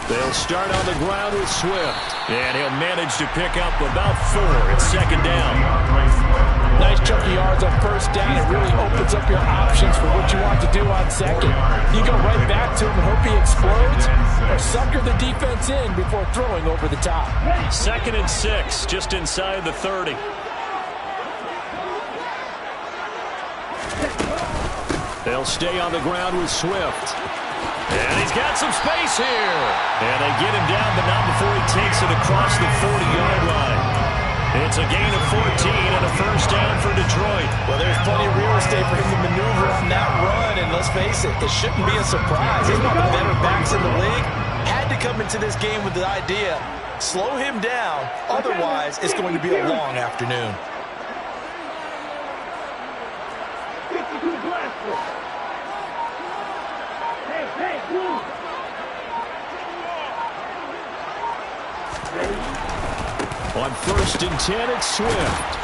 They'll start on the ground with Swift. And he'll manage to pick up about 4. It's second down. Nice chunky yards on first down. It really opens up your options for what you want to do on second. You go right back to him and hope he explodes, or sucker the defense in before throwing over the top. 2nd and 6, just inside the 30. They'll stay on the ground with Swift. And he's got some space here. And they get him down, but not before he takes it across the 40-yard line. It's a gain of 14 and a first down for Detroit. Well, there's plenty of real estate for him to maneuver on that run, and let's face it, it shouldn't be a surprise. He's one of the better backs in the league. Had to come into this game with the idea, slow him down, otherwise it's going to be a long afternoon. On 1st and 10, it's Swift.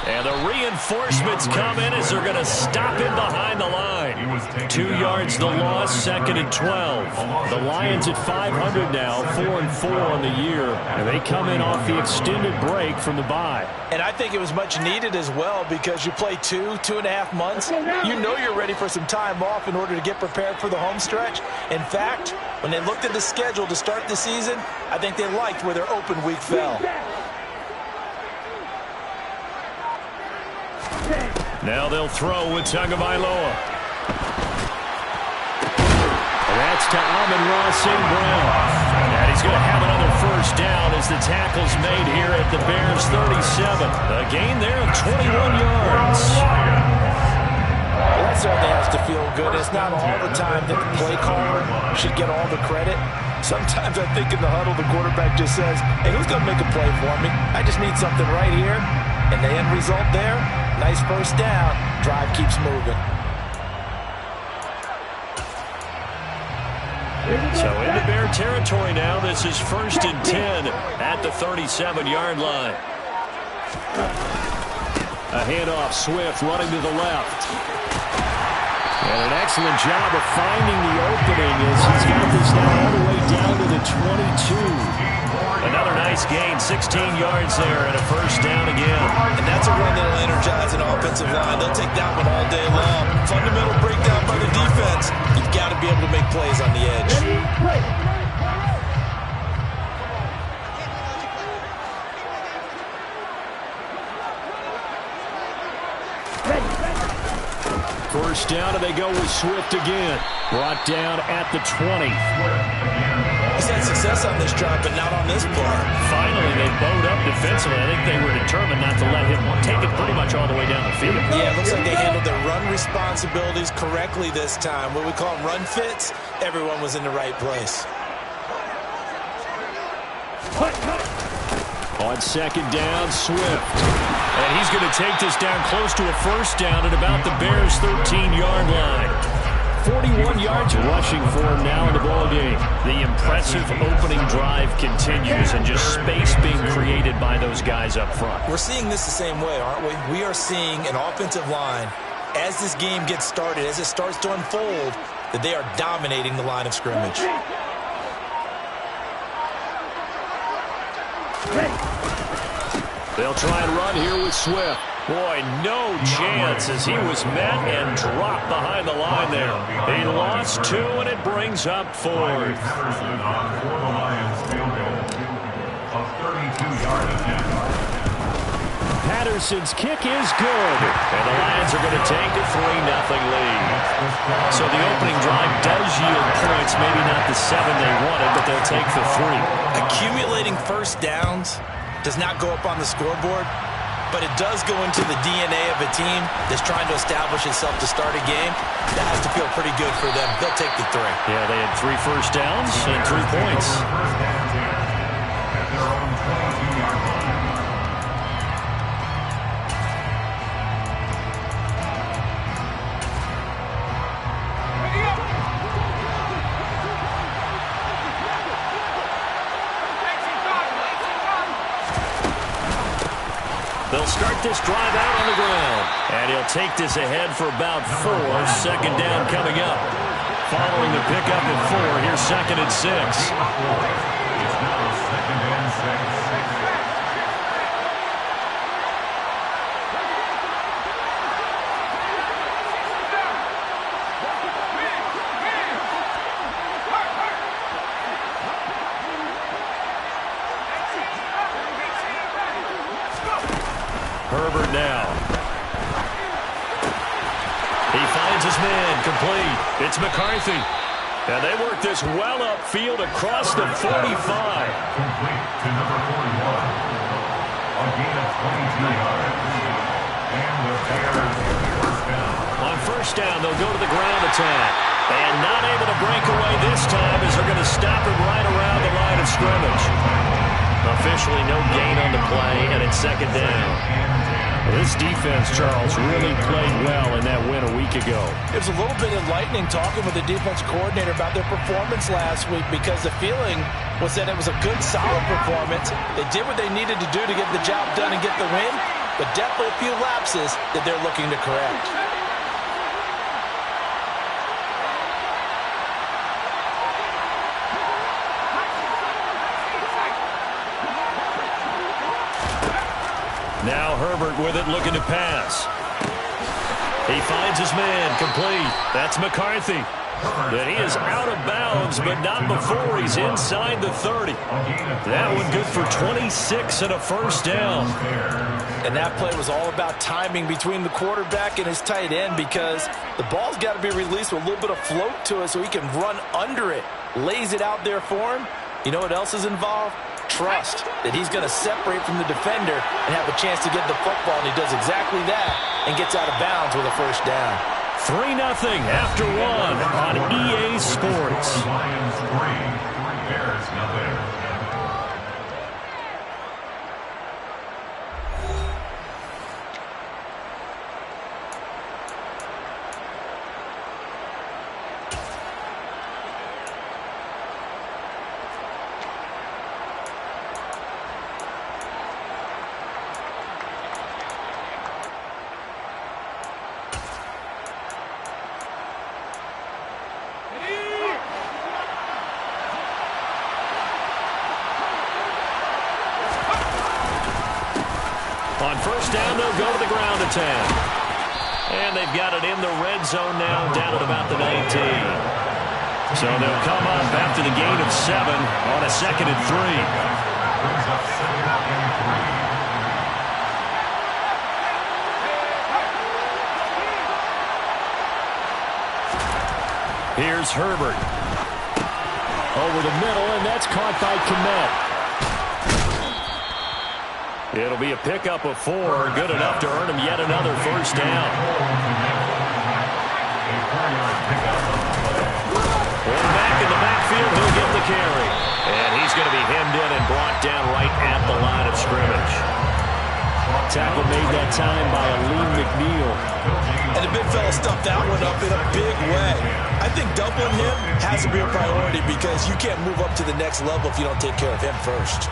And the reinforcements come in as they're going to stop him behind the line. 2 yards the loss, 2nd and 12. The Lions at 500 now, 4-4 on the year. And they come in off the extended break from the bye. And I think it was much needed as well, because you play 2.5 months. You know you're ready for some time off in order to get prepared for the home stretch. In fact, when they looked at the schedule to start the season, I think they liked where their open week fell. Now they'll throw with Tagovailoa. That's to Amon-Ra St. Brown. And he's going to have another first down as the tackle's made here at the Bears' 37. A gain there of 21 yards. Well, that certainly has to feel good. It's not all the time that the play caller should get all the credit. Sometimes I think in the huddle, the quarterback just says, hey, who's going to make a play for me? I just need something right here. And the end result there, nice first down. Drive keeps moving. So into Bear territory now. This is 1st and 10 at the 37-yard line. A handoff, Swift running to the left. And an excellent job of finding the opening as he's got this now all the way down to the 22. Another nice gain, 16 yards there, and a first down again. And that's a run that'll energize an offensive line. They'll take that one all day long. Fundamental breakdown by the defense. You've got to be able to make plays on the edge. First down, and they go with Swift again. Brought down at the 20. He's had success on this drive, but not on this play. Finally, they bowed up defensively. I think they were determined not to let him take it pretty much all the way down the field. Yeah, it looks like they handled their run responsibilities correctly this time. What we call run fits, everyone was in the right place. On 2nd down, Swift. And he's going to take this down close to a first down at about the Bears' 13-yard line. 41 yards rushing for him now in the ballgame. The impressive opening drive continues, and just space being created by those guys up front. We're seeing this the same way, aren't we? We are seeing an offensive line, as this game gets started, as it starts to unfold, that they are dominating the line of scrimmage. They'll try and run here with Swift. Boy, no chance as he was met and dropped behind the line there. He lost 2, and it brings up 4th. Patterson's kick is good. And the Lions are going to take a 3-0 lead. So the opening drive does yield points, maybe not the 7 they wanted, but they'll take the 3. Accumulating first downs does not go up on the scoreboard, but it does go into the DNA of a team that's trying to establish itself to start a game. That has to feel pretty good for them. They'll take the 3. Yeah, they had 3 first downs and 3 points. They'll start this drive out on the ground. And he'll take this ahead for about 4. 2nd down coming up. following the pickup at 4. Here's 2nd and 6. It's now 2nd and 6. Herbert now. He finds his man, complete. It's McCarthy. And they work this well upfield across the 45. Complete to number 41. A gain of 22 yards. And the Bears first down. On first down, they'll go to the ground attack. And not able to break away this time as they're going to stop him right around the line of scrimmage. Officially no gain on the play, and it's 2nd down. This defense, Charles, really played well in that win a week ago. It was a little bit enlightening talking with the defense coordinator about their performance last week, because the feeling was that it was a good, solid performance. They did what they needed to do to get the job done and get the win, but definitely a few lapses that they're looking to correct. Now Herbert with it, looking to pass. He finds his man, complete. That's McCarthy. And he is out of bounds, but not before he's inside the 30. That one good for 26 and a first down. And that play was all about timing between the quarterback and his tight end, because the ball's got to be released with a little bit of float to it so he can run under it. Lays it out there for him. You know what else is involved? Trust that he's going to separate from the defender and have a chance to get the football, and he does exactly that and gets out of bounds with a first down. 3-0 after 1 on EA Sports. Lions 3, Bears nothing. On first down, they'll go to the ground attack. And they've got it in the red zone now, down at about the 19. So they'll come up after the gain of 7 on a 2nd and 3. Brings up 2nd and 3. Here's Herbert. Over the middle, and that's caught by Kmet. It'll be a pickup of 4, good enough to earn him yet another first down. And back in the backfield, he'll get the carry. And he's going to be hemmed in and brought down right at the line of scrimmage. Tackle made that time by Aleem McNeil. And the big fella stuffed that one up in a big way. I think doubling him has to be a priority, because you can't move up to the next level if you don't take care of him first.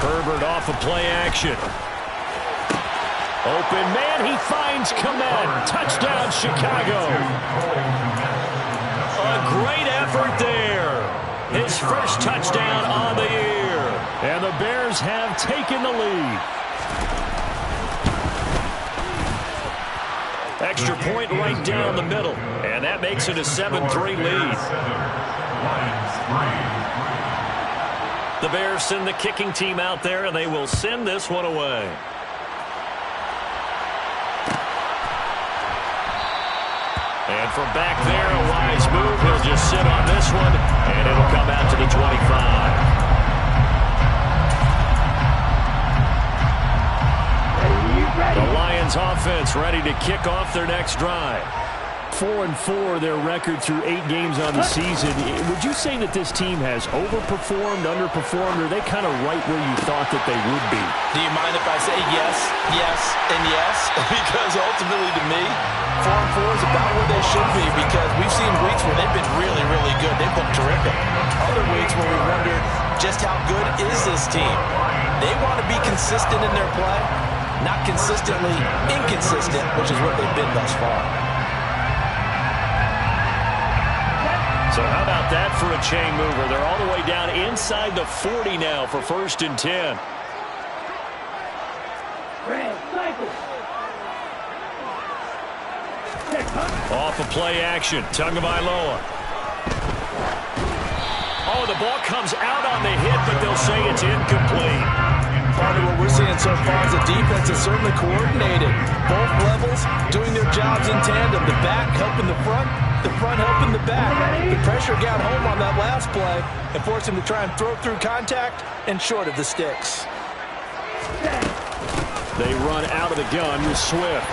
Herbert off of play action. Open man, he finds Kmet. Touchdown, Chicago. A great effort there. His first touchdown on the year. And the Bears have taken the lead. Extra point right down the middle. And that makes it a 7-3 lead. The Bears send the kicking team out there, and they will send this one away. And from back there, a wise move. He'll just sit on this one, and it'll come out to the 25. The Lions offense ready to kick off their next drive. 4-4, their record through 8 games on the season. Would you say that this team has overperformed, underperformed, or are they kind of right where you thought that they would be? Do you mind if I say yes, yes, and yes? Because ultimately to me, 4-4 is about where they should be, because we've seen weeks where they've been really, really good. They've looked terrific. Other weeks where we wondered just how good is this team. They want to be consistent in their play, not consistently inconsistent, which is what they've been thus far. So how about that for a chain mover? They're all the way down inside the 40 now for 1st and 10. Off of play action, Tagovailoa. Oh, the ball comes out on the hit, but they'll say it's incomplete. Part of what we're seeing so far is the defense is certainly coordinated. Both levels doing their jobs in tandem. The back helping the front helping the back. The pressure got home on that last play and forced him to try and throw through contact and short of the sticks. They run out of the gun with Swift.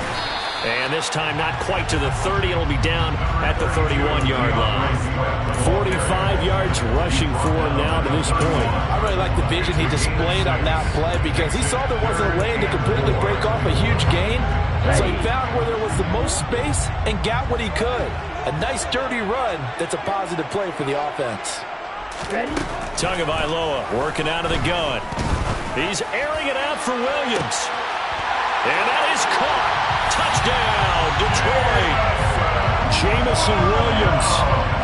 And this time not quite to the 30. It'll be down at the 31-yard line. 45 yards rushing for him now to this point. I really like the vision he displayed on that play because he saw there wasn't a lane to completely break off a huge gain. So he found where there was the most space and got what he could. A nice, dirty run that's a positive play for the offense. Tagovailoa working out of the gun. He's airing it out for Williams. And that is caught. Touchdown, Detroit. Jamison Williams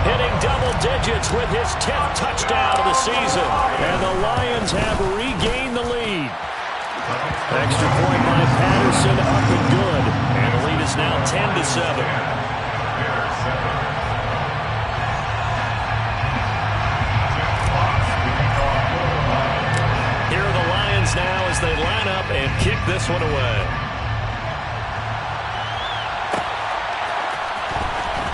hitting double digits with his 10th touchdown of the season. And the Lions have regained the lead. Extra point by Patterson, up and good. And the lead is now 10-7. Here are the Lions now as they line up and kick this one away.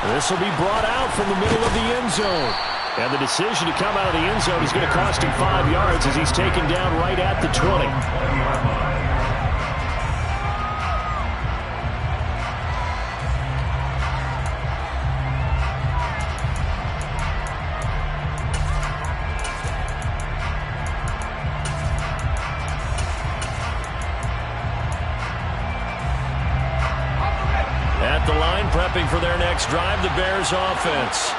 This will be brought out from the middle of the end zone. And the decision to come out of the end zone is going to cost him 5 yards as he's taken down right at the 20. Prepping for their next drive, the Bears offense.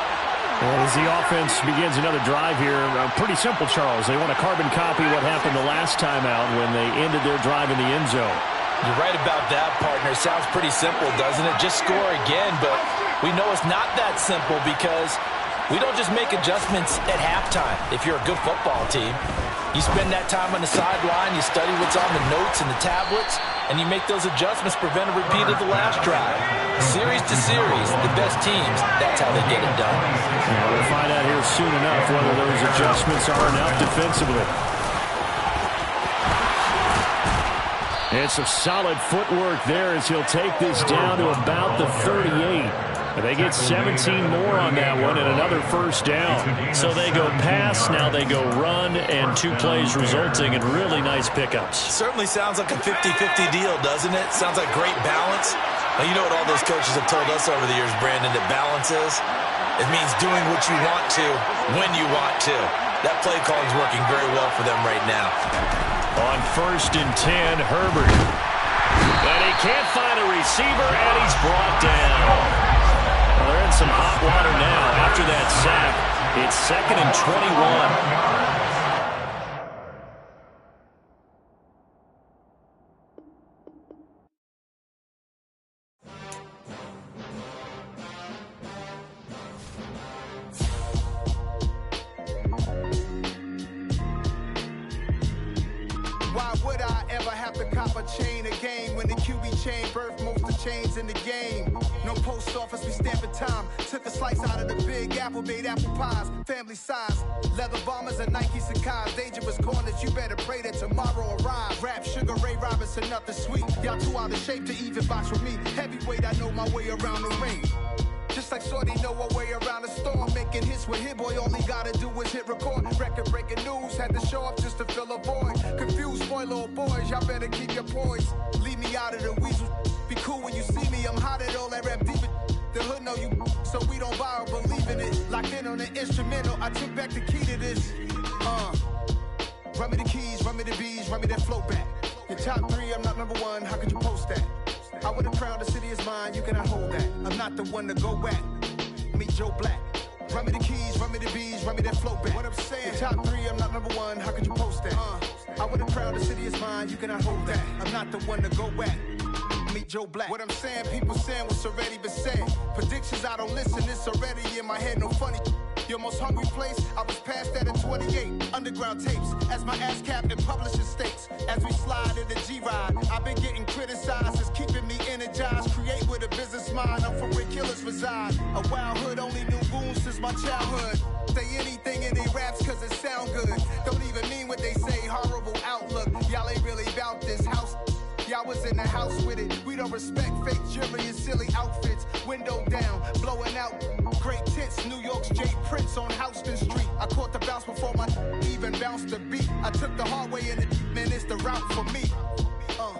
Well, as the offense begins another drive here, pretty simple, Charles. They want to carbon copy what happened the last time out when they ended their drive in the end zone. You're right about that, partner. Sounds pretty simple, doesn't it? Just score again, but we know it's not that simple because we don't just make adjustments at halftime. If you're a good football team, you spend that time on the sideline, you study what's on the notes and the tablets, and you make those adjustments, prevent a repeat of the last drive. Series to series, the best teams, that's how they get it done. Well, we'll find out here soon enough whether those adjustments are enough defensively. And some solid footwork there as he'll take this down to about the 38. They get 17 more on that one and another first down. So they go pass, now they go run, and 2 plays resulting in really nice pickups. Certainly sounds like a 50-50 deal, doesn't it? Sounds like great balance. Now, you know what all those coaches have told us over the years, Brandon, that balance is? It means doing what you want to, when you want to. That play calling is working very well for them right now. On 1st and 10, Herbert. And he can't find a receiver, and he's brought down. Well, they're in some hot water now after that sack. It's 2nd and 21. Why would I ever have to cop a chain again when the QB chain birthed most of chains in the game? No post office, we stamping time. Took a slice out of the big apple, made apple pies, family size. Leather bombers and Nike Sacai's. Dangerous corners, you better pray that tomorrow arrives. Rap, Sugar Ray Robinson, nothing sweet. Y'all too out of shape to even box with me. Heavyweight, I know my way around the ring. Just like Shorty know a way around the storm. Making hits with Hit Boy, all he gotta do is hit record. Record-breaking news, had to show up just to fill a void. Confused, spoiled little boys, y'all better keep your poise. Leave me out of the weasel. Be cool when you see me, I'm hot at all that rap deep. The hood know you, so we don't borrow, believe in it. Locked in on the instrumental, I took back the key to this. Run me the keys, run me the bees, run me that flow back. Your top 3, I'm not number 1, how could you post that? I would've crowned the city is mine, you cannot hold that. I'm not the one to go at. Meet Joe Black. Run me the keys, run me the bees, run me that flow back. What I'm saying, your top 3, I'm not number 1, how could you post that? I would've crowned the city is mine, you cannot hold that. I'm not the one to go at. Meet Joe Black. What I'm saying, people saying what's already been said. Predictions, I don't listen, it's already in my head, no funny. Your most hungry place, I was past that in 28. Underground tapes, as my ass cap in publishing states. As we slide in the G-Ride, I've been getting criticized, it's keeping me energized. Create with a business mind, I'm from where killers reside. A wild hood, only knew goons since my childhood. Say anything in they raps cause it sound good. Don't even mean what they say, horrible outlook. Y'all ain't really about this house. Y'all was in the house with it. We don't respect fake jewelry and silly outfits. Window down, blowing out great tits. New York's Jay Prince on Houston Street. I caught the bounce before my even bounced the beat. I took the hard way in it, man, it's the route for me.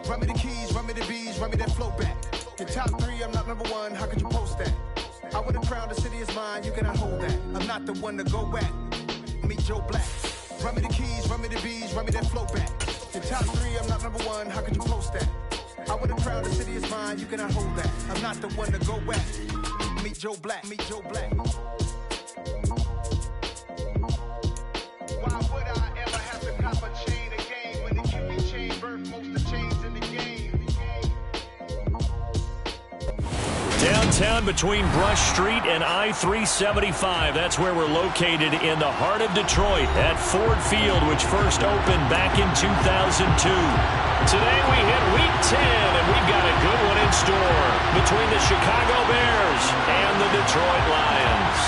Run me the keys, run me the bees, run me that flow back. Your top 3, I'm not number 1, how could you post that? I would've crowned the city is mine, you cannot hold that. I'm not the one to go at. Meet Joe Black. Run me the keys, run me the bees, run me that flow back. Your top 3, I'm not number 1, how could you post that? I would've crowned the city is mine, you cannot hold that. I'm not the one to go at. Meet Joe Black, meet Joe Black. Why would I ever have to cop a chain again when the QB chain birthed most of chains in the game? Downtown between Brush Street and I-375. That's where we're located in the heart of Detroit at Ford Field, which first opened back in 2002. Today we hit Week 10, and we've got a good one in store between the Chicago Bears and the Detroit Lions.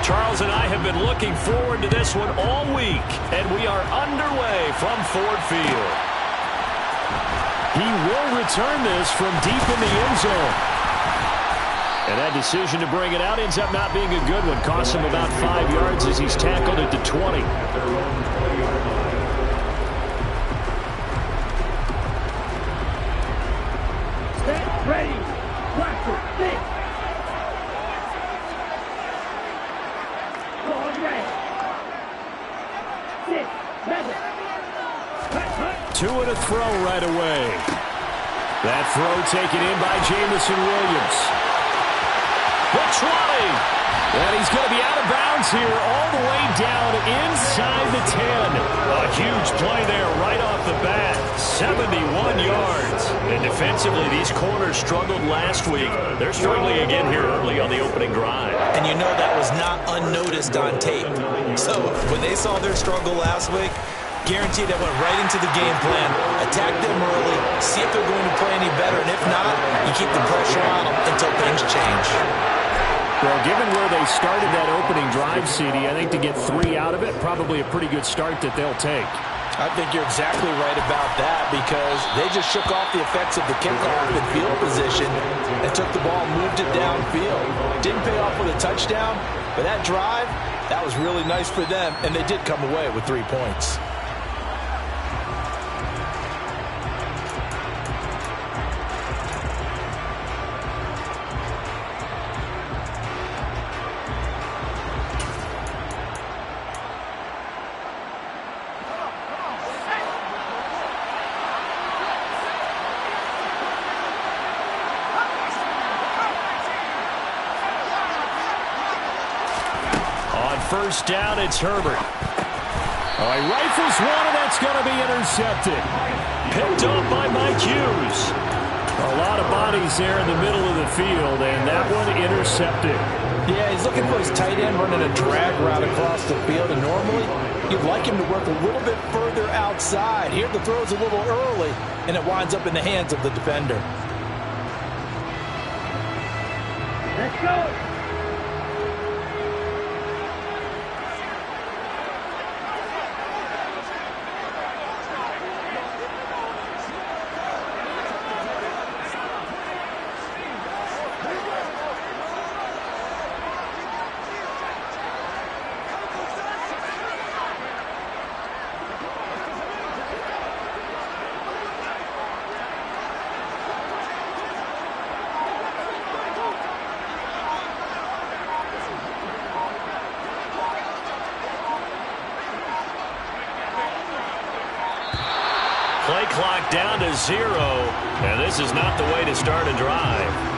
Charles and I have been looking forward to this one all week, and we are underway from Ford Field. He will return this from deep in the end zone. And that decision to bring it out ends up not being a good one. Costs him about 5 yards as he's tackled at the 20. Set, ready, practice, sit. Ball ready. Sit, level. Two and a throw right away. That throw taken in by Jamison Williams. The 20. And he's going to be out of bounds here all the way down inside the 10. A huge play there right off the bat. 71 yards. And defensively, these corners struggled last week. They're struggling again here early on the opening drive. And you know that was not unnoticed on tape. So when they saw their struggle last week, guaranteed that went right into the game plan. Attack them early, see if they're going to play any better, and if not, you keep the pressure on them until things change. Well, given where they started that opening drive, CD, I think to get 3 out of it, probably a pretty good start that they'll take. I think you're exactly right about that because they just shook off the effects of the kickoff and field position and took the ball, moved it downfield. Didn't pay off with a touchdown, but that drive, that was really nice for them, and they did come away with 3 points. First down, it's Herbert. Oh, he rifles one, and that's going to be intercepted. Picked off by Mike Hughes. A lot of bodies there in the middle of the field, and that one intercepted. Yeah, he's looking for his tight end running a drag route across the field, and normally you'd like him to work a little bit further outside. Here the throw's a little early, and it winds up in the hands of the defender. Let's go. clock down to 0, and this is not the way to start a drive.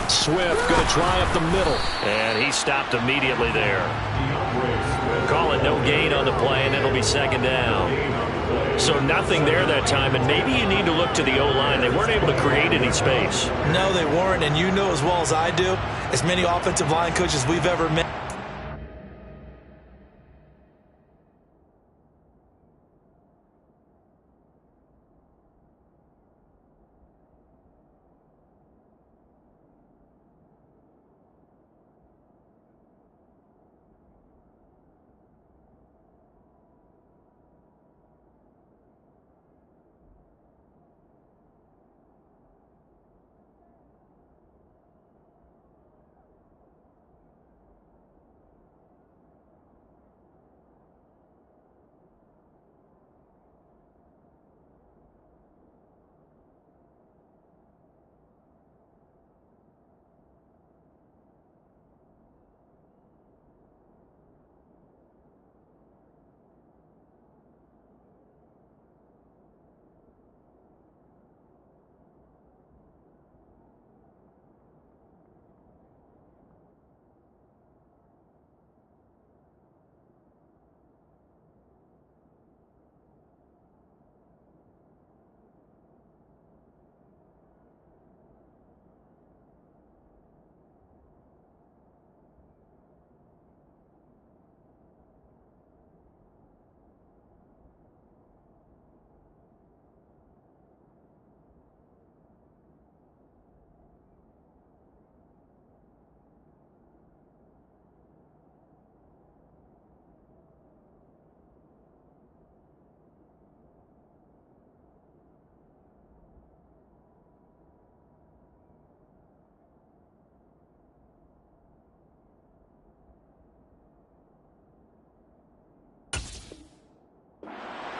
Swift going to try up the middle. And he stopped immediately there. Call it no gain on the play, and it'll be second down. So nothing there that time, and maybe you need to look to the O-line. They weren't able to create any space. No, they weren't, and you know as well as I do, as many offensive line coaches we've ever met.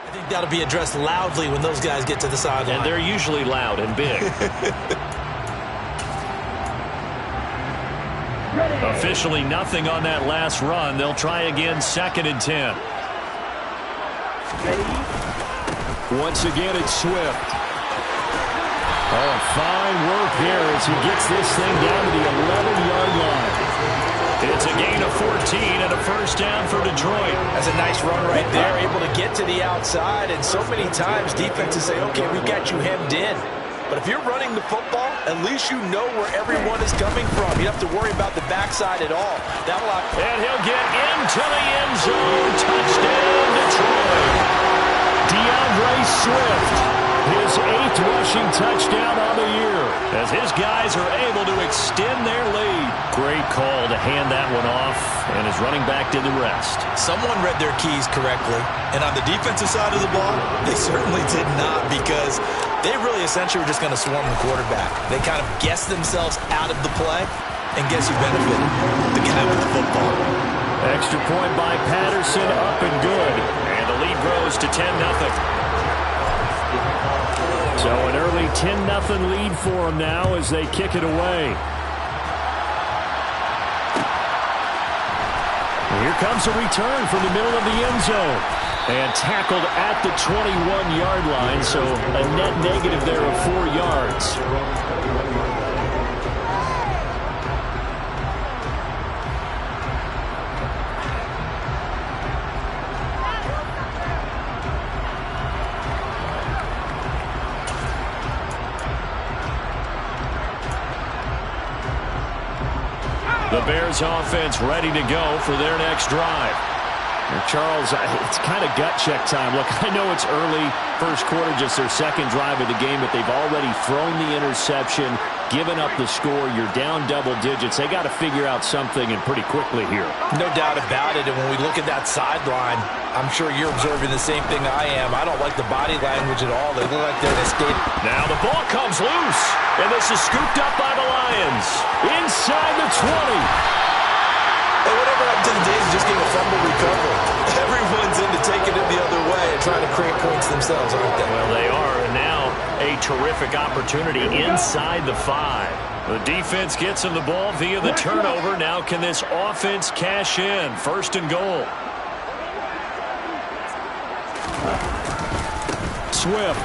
I think that'll be addressed loudly when those guys get to the sideline. And they're usually loud and big. Officially nothing on that last run. They'll try again, 2nd and 10. Once again, it's Swift. Oh, fine work there as he gets this thing down to the 11-yard line. It's a gain of 14 and a first down for Detroit. That's a nice run right there, able to get to the outside. And so many times defenses say, okay, we've got you hemmed in. But if you're running the football, at least you know where everyone is coming from. You don't have to worry about the backside at all. And he'll get into the end zone. Touchdown, Detroit. DeAndre Swift, his 8th rushing touchdown on the year, as his guys are able to extend their lead. Great call to hand that one off, and his running back did the rest. Someone read their keys correctly, and on the defensive side of the ball, they certainly did not, because they really essentially were just going to swarm the quarterback. They kind of guessed themselves out of the play, and guess who benefited? The guy with the football. Extra point by Patterson, up and good. And the lead grows to 10-0. So an early 10-0 lead for them now as they kick it away. Here comes a return from the middle of the end zone. And tackled at the 21-yard line, so a net negative there of 4 yards. The Bears offense ready to go for their next drive. Charles, it's kind of gut check time. Look, I know it's early, first quarter, just their second drive of the game, but they've already thrown the interception, given up the score. You're down double digits. They got to figure out something, and pretty quickly here. No doubt about it, and when we look at that sideline, I'm sure you're observing the same thing I am. I don't like the body language at all. They look like they're in a state. Now the ball comes loose, and this is scooped up by the Lions. Inside the 20. Hey, whatever happened to the days of just getting a fumble recovery? Everyone's into taking it the other way and trying to create points themselves, aren't they? Well, they are, and now a terrific opportunity inside the 5. The defense gets him the ball via the turnover. Now can this offense cash in? First and goal. Swift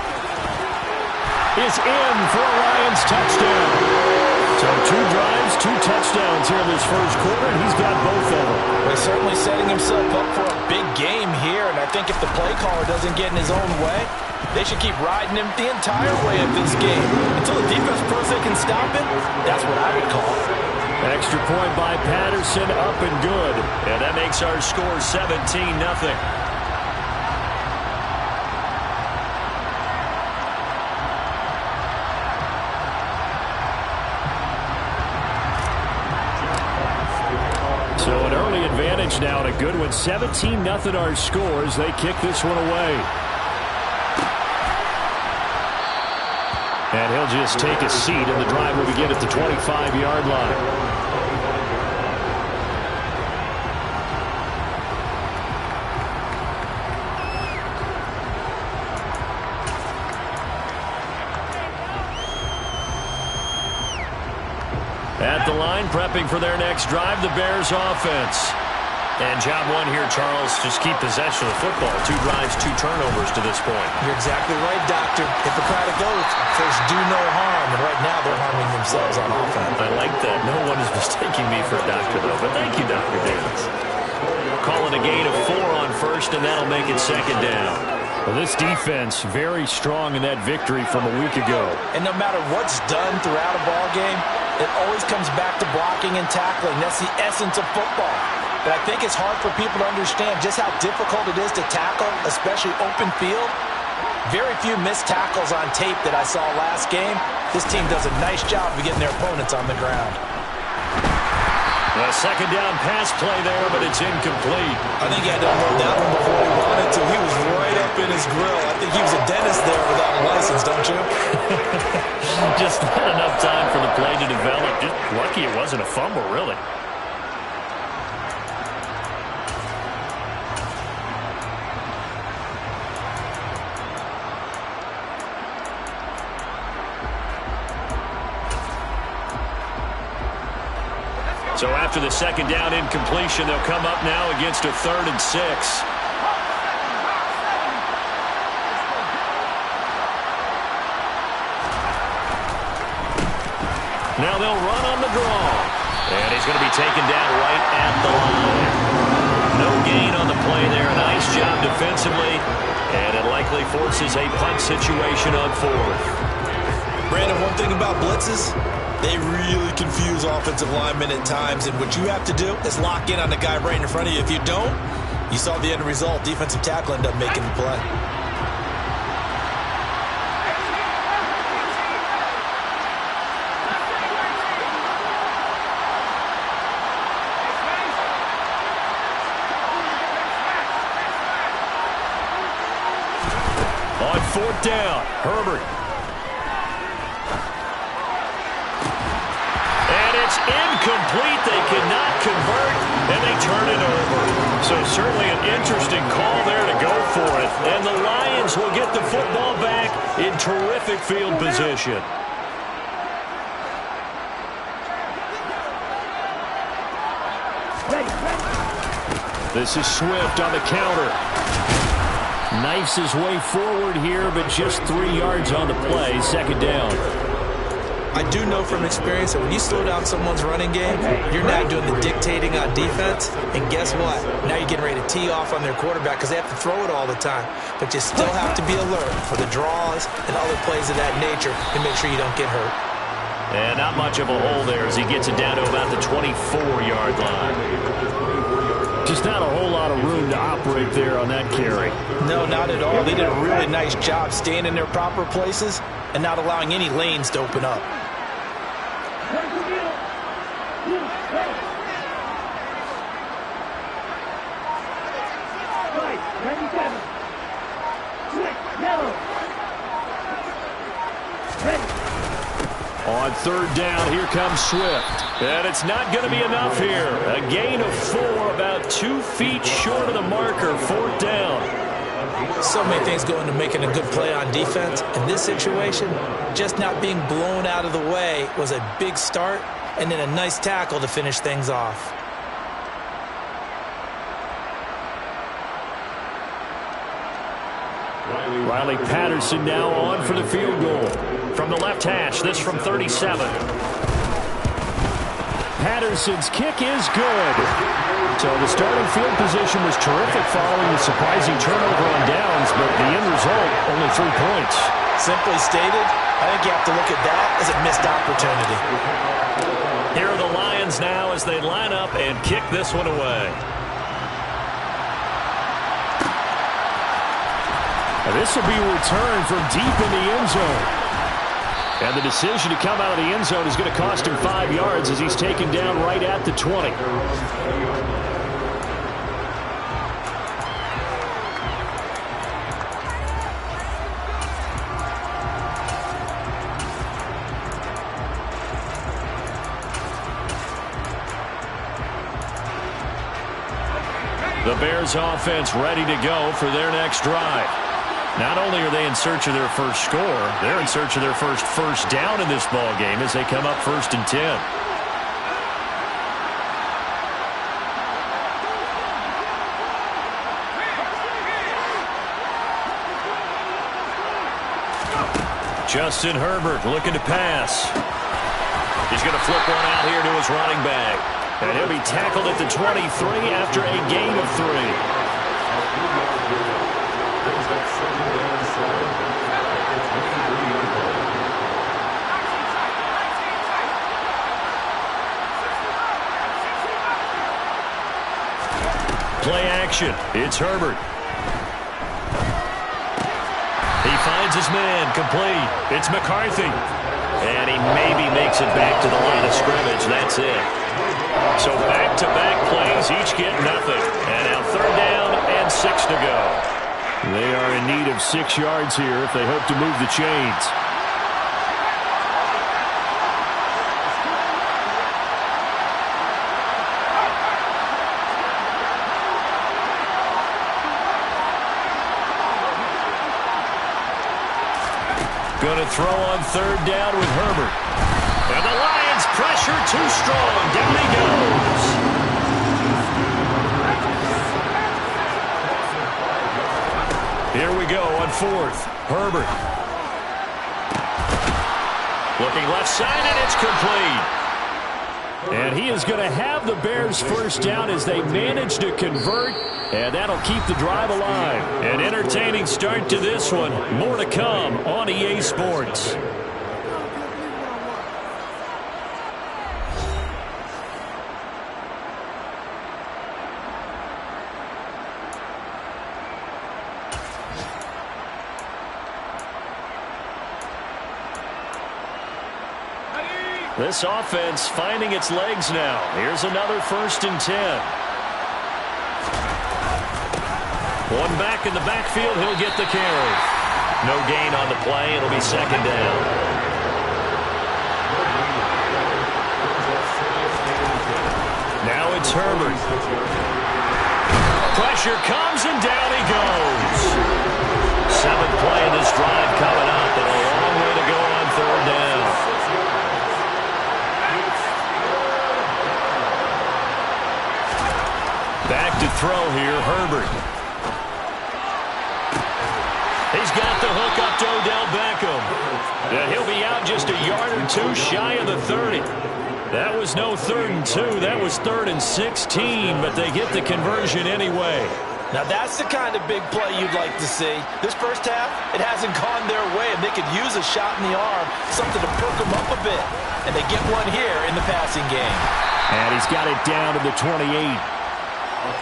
is in for a Lions touchdown. So 2 drives, 2 touchdowns here in this first quarter, and he's got both of them. He's certainly setting himself up for a big game here, and I think if the play caller doesn't get in his own way, they should keep riding him the entire way of this game. Until the defense proves they can stop it, that's what I would call it. Extra point by Patterson, up and good. And that makes our score 17-0. So an early advantage now, and a good one. 17-0 our scores. They kick this one away. And he'll just take a seat, and the drive will begin at the 25-yard line. At the line, prepping for their next drive, the Bears offense. And job one here, Charles, just keep possession of the football. 2 drives, 2 turnovers to this point. You're exactly right, Doctor. Hippocratic oath, first do no harm, and right now they're harming themselves on offense. I like that. No one is mistaking me for a doctor, though. But thank you, Dr. Davis. Calling a gain of 4 on first, and that'll make it second down. Well, this defense very strong in that victory from a week ago. And no matter what's done throughout a ball game, it always comes back to blocking and tackling. That's the essence of football. But I think it's hard for people to understand just how difficult it is to tackle, especially open field. Very few missed tackles on tape that I saw last game. This team does a nice job of getting their opponents on the ground. A second down pass play there, but it's incomplete. I think he had to unload that one before he wanted to. He was right up in his grill. I think he was a dentist there without a license, don't you? Just not enough time for the play to develop. Just lucky it wasn't a fumble, really. So after the second down incompletion, they'll come up now against a 3rd and 6. Now they'll run on the draw. And he's going to be taken down right at the line. No gain on the play there. Nice job defensively. And it likely forces a punt situation on 4th. Brandon, one thing about blitzes, they really confuse offensive linemen at times, and what you have to do is lock in on the guy right in front of you. If you don't, you saw the end result. Defensive tackle ended up making the play. On 4th down, Herbert. Incomplete. They cannot convert, and they turn it over. So certainly an interesting call there to go for it. And the Lions will get the football back in terrific field position. This is Swift on the counter. Knifes his way forward here, but just 3 yards on the play. Second down. I do know from experience that when you slow down someone's running game, you're now doing the dictating on defense. And guess what? Now you're getting ready to tee off on their quarterback because they have to throw it all the time. But you still have to be alert for the draws and other plays of that nature to make sure you don't get hurt. And not much of a hole there as he gets it down to about the 24-yard line. Just There's not a whole lot of room to operate there on that carry. No, not at all. They did a really nice job staying in their proper places and not allowing any lanes to open up. On third down, here comes Swift. And it's not going to be enough here. A gain of 4, about 2 feet short of the marker, 4th down. So many things go into making a good play on defense. In this situation, just not being blown out of the way was a big start, and then a nice tackle to finish things off. Riley Patterson now on for the field goal. From the left hash, this from 37. Patterson's kick is good. So the starting field position was terrific following the surprising turnover on downs, but the end result, only 3 points. Simply stated, I think you have to look at that as a missed opportunity. Here are the Lions now as they line up and kick this one away. And this will be a return from deep in the end zone. And the decision to come out of the end zone is going to cost him 5 yards as he's taken down right at the 20. The Bears offense ready to go for their next drive. Not only are they in search of their first score, they're in search of their first down in this ball game as they come up 1st and 10. Justin Herbert looking to pass. He's going to flip one out here to his running back. And he'll be tackled at the 23 after a gain of 3. Play action. It's Herbert. He finds his man. Complete. It's McCarthy. And he maybe makes it back to the line of scrimmage. That's it. So back-to-back plays, each get nothing. And now 3rd down and 6 to go. They are in need of 6 yards here if they hope to move the chains. Going to throw on 3rd down with Herbert. And the Lions pressure too strong. Down he goes. Here we go on 4th. Herbert. Looking left side, and it's complete. And he is going to have the Bears first down as they manage to convert. And that'll keep the drive alive. An entertaining start to this one. More to come on EA Sports. This offense finding its legs now. Here's another 1st and 10. One back in the backfield. He'll get the carry. No gain on the play. It'll be 2nd down. Now it's Herbert. Pressure comes and down he goes. 7th play of this drive coming up, and a long way to go on 3rd down. Back to throw here, Herbert. He's got the hook up to Odell Beckham. And he'll be out just a yard or 2 shy of the 30. That was no 3rd and 2. That was 3rd and 16, but they get the conversion anyway. Now that's the kind of big play you'd like to see. This first half, it hasn't gone their way, and they could use a shot in the arm, something to perk them up a bit. And they get one here in the passing game. And he's got it down to the 28.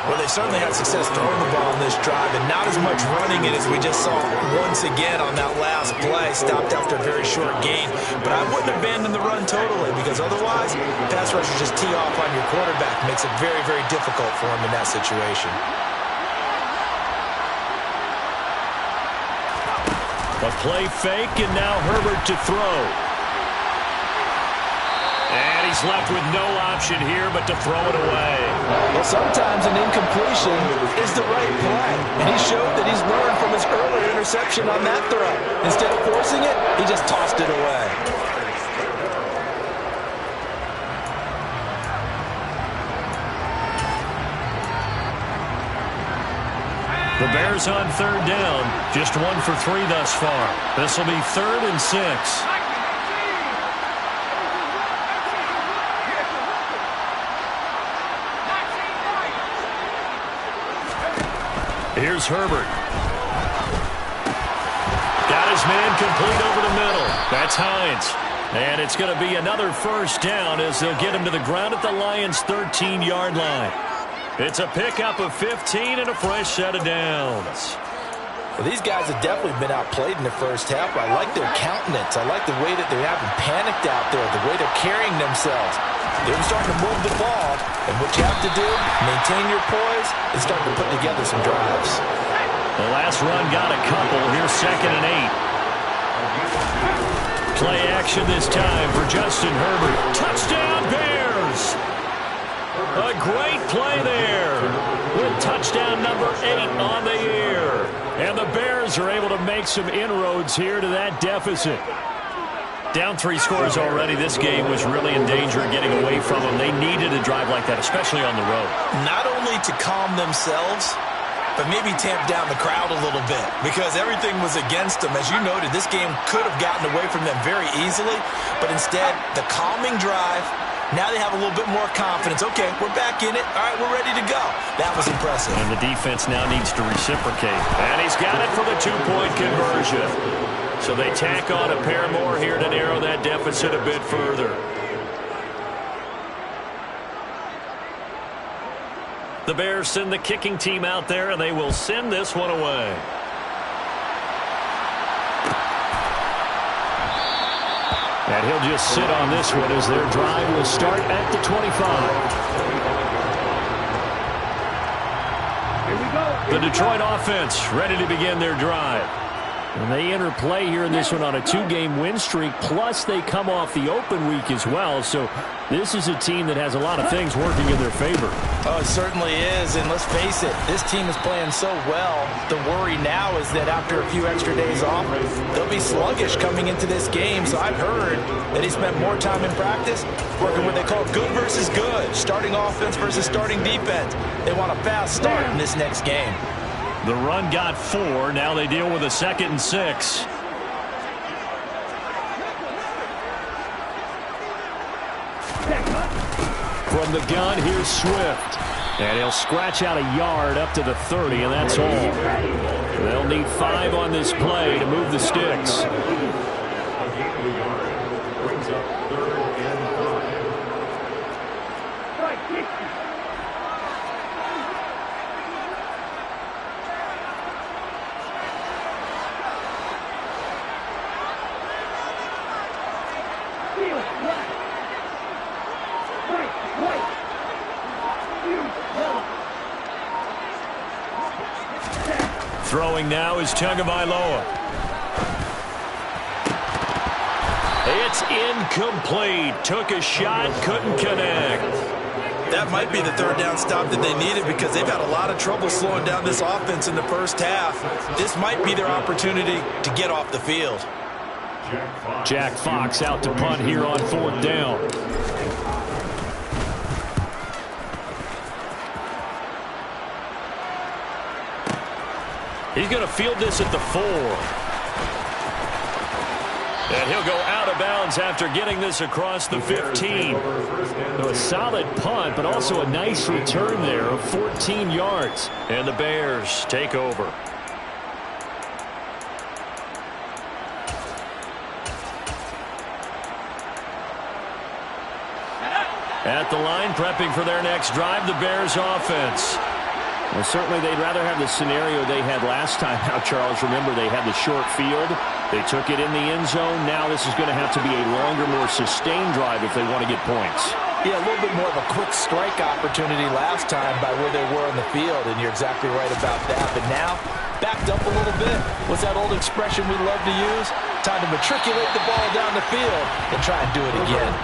Well, they certainly had success throwing the ball on this drive, and not as much running it as we just saw once again on that last play. Stopped after a very short gain. But I wouldn't abandon the run totally, because otherwise, pass rushers just tee off on your quarterback. Makes it very, very difficult for him in that situation. A play fake, and now Herbert to throw. And he's left with no option here but to throw it away. Well, sometimes an incompletion is the right play. And he showed that he's learned from his earlier interception on that throw. Instead of forcing it, he just tossed it away. The Bears on third down. Just 1 for 3 thus far. This will be 3rd and 6. Here's Herbert. Got his man complete over the middle. That's Hines. And it's going to be another first down as they'll get him to the ground at the Lions' 13-yard line. It's a pickup of 15 and a fresh set of downs. Well, these guys have definitely been outplayed in the first half. I like their countenance. I like the way that they haven't panicked out there, the way they're carrying themselves. They're starting to move the ball, and what you have to do, maintain your poise, and start to put together some drives. The last run got a couple. Here's 2nd and 8. Play action this time for Justin Herbert. Touchdown, Bears! A great play there with touchdown number 8 on the year. And the Bears are able to make some inroads here to that deficit. Down 3 scores already. This game was really in danger of getting away from them. They needed a drive like that, especially on the road. Not only to calm themselves, but maybe tamp down the crowd a little bit, because everything was against them. As you noted, this game could have gotten away from them very easily, but instead, the calming drive. Now they have a little bit more confidence. Okay, we're back in it. All right, we're ready to go. That was impressive. And the defense now needs to reciprocate. And he's got it for the 2-point conversion. So they tack on a pair more here to narrow that deficit a bit further. The Bears send the kicking team out there, and they will send this one away. And he'll just sit on this one as their drive will start at the 25. Here we go. The Detroit offense ready to begin their drive. And they enter play here in this one on a 2-game win streak, plus they come off the open week as well. So this is a team that has a lot of things working in their favor. Oh, it certainly is, and let's face it, this team is playing so well. The worry now is that after a few extra days off, they'll be sluggish coming into this game. So I've heard that he spent more time in practice working what they call good versus good, starting offense versus starting defense. They want a fast start in this next game. The run got 4. Now they deal with a 2nd and 6. From the gun, here's Swift. And he'll scratch out a yard up to the 30, and that's all. They'll need 5 on this play to move the sticks. Throwing now is Tagovailoa. It's incomplete. Took a shot, couldn't connect. That might be the 3rd down stop that they needed, because they've had a lot of trouble slowing down this offense in the first half. This might be their opportunity to get off the field. Jack Fox out to punt here on 4th down. He's going to field this at the 4. And he'll go out of bounds after getting this across the 15. So a solid punt, but also a nice return there of 14 yards. And the Bears take over. At the line, prepping for their next drive, the Bears offense. Well, certainly they'd rather have the scenario they had last time out, Charles. Remember, they had the short field. They took it in the end zone. Now this is going to have to be a longer, more sustained drive if they want to get points. Yeah, a little bit more of a quick strike opportunity last time by where they were on the field, and you're exactly right about that. But now, backed up a little bit. What's that old expression we love to use? Time to matriculate the ball down the field and try and do it again.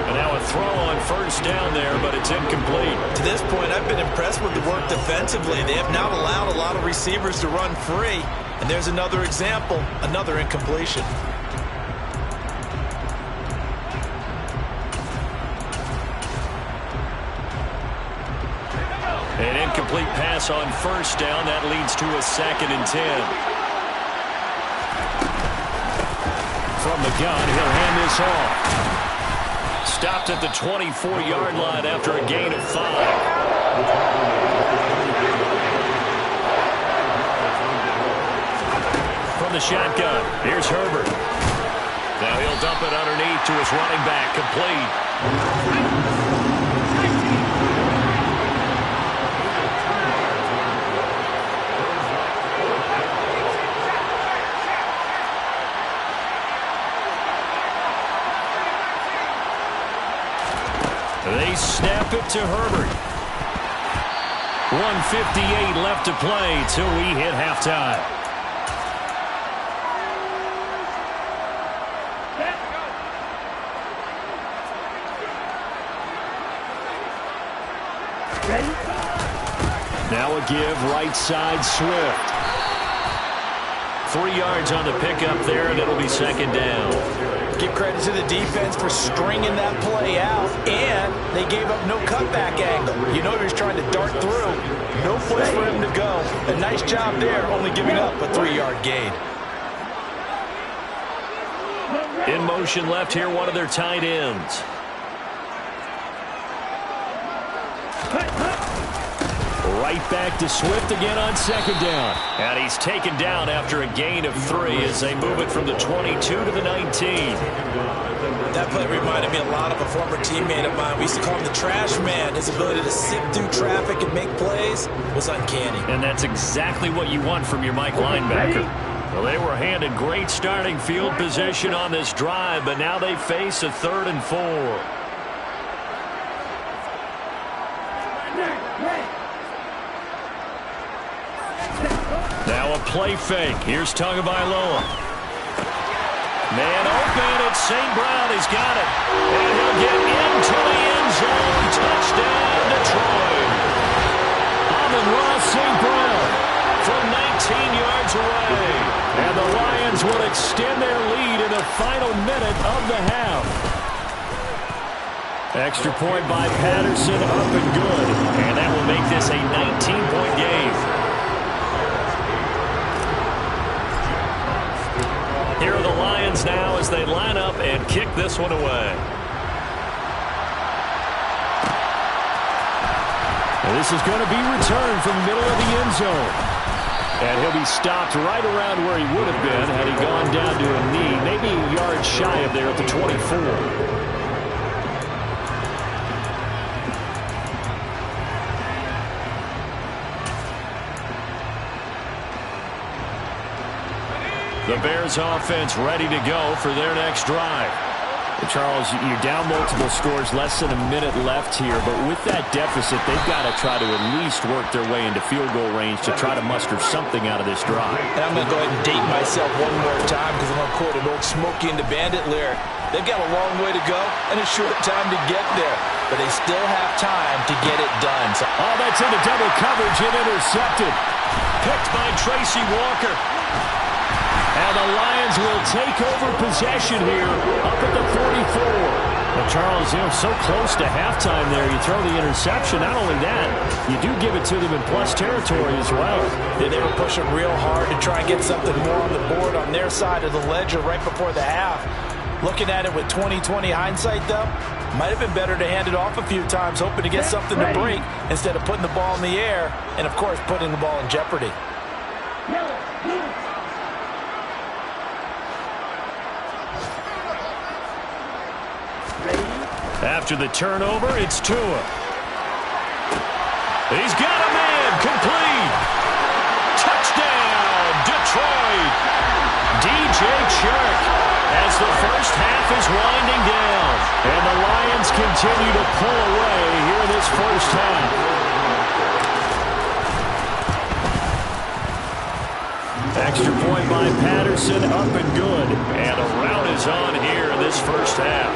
And now a throw on first down there, but it's incomplete. To this point, I've been impressed with the work defensively. They have not allowed a lot of receivers to run free. And there's another example, another incompletion. An incomplete pass on first down. That leads to a 2nd and 10. From the gun, he'll hand this off. Stopped at the 24-yard line after a gain of 5. From the shotgun, here's Herbert. Now he'll dump it underneath to his running back, complete. They snap it to Herbert. 1:58 left to play till we hit halftime. Now a give right side Swift. 3 yards on the pickup there, and it'll be 2nd down. Give credit to the defense for stringing that play out, and they gave up no cutback angle. You know he was trying to dart through. No place for him to go. A nice job there, only giving up a 3-yard gain. In motion left here, one of their tight ends. Right back to Swift again on 2nd down. And he's taken down after a gain of 3 as they move it from the 22 to the 19. That play reminded me a lot of a former teammate of mine. We used to call him the trash man. His ability to sift through traffic and make plays was uncanny. And that's exactly what you want from your Mike linebacker. Well, they were handed great starting field position on this drive, but now they face a 3rd and 4. Now a play fake. Here's Tagovailoa. Man open. It's St. Brown. He's got it. And he'll get into the end zone. Touchdown, Detroit. Amon-Ra St. Brown from 19 yards away. And the Lions will extend their lead in the final minute of the half. Extra point by Patterson, up and good. And that will make this a 19-point game. Here are the Lions now as they line up and kick this one away. And this is going to be returned from the middle of the end zone. And he'll be stopped right around where he would have been had he gone down to a knee, maybe a yard shy of there at the 24. The Bears offense ready to go for their next drive. Charles, you're down multiple scores, less than a minute left here, but with that deficit, they've got to try to at least work their way into field goal range to try to muster something out of this drive. And I'm going to go ahead and date myself one more time because I'm going to quote an old Smokey and the Bandit lyric. They've got a long way to go and a short time to get there, but they still have time to get it done. So, oh, that's into double coverage and intercepted. Picked by Tracy Walker. And the Lions will take over possession here up at the 44. Well, Charles, so close to halftime there. You throw the interception. Not only that, you do give it to them in plus territory as well. Yeah, they were pushing real hard to try and get something more on the board on their side of the ledger right before the half. Looking at it with 20/20 hindsight, though, might have been better to hand it off a few times, hoping to get something to break instead of putting the ball in the air and, of course, putting the ball in jeopardy. After the turnover, it's Tua. He's got a man Complete. Touchdown, Detroit. DJ Chark as the first half is winding down. And the Lions continue to pull away here in this first half. Extra point by Patterson, up and good. And a rout is on here in this first half.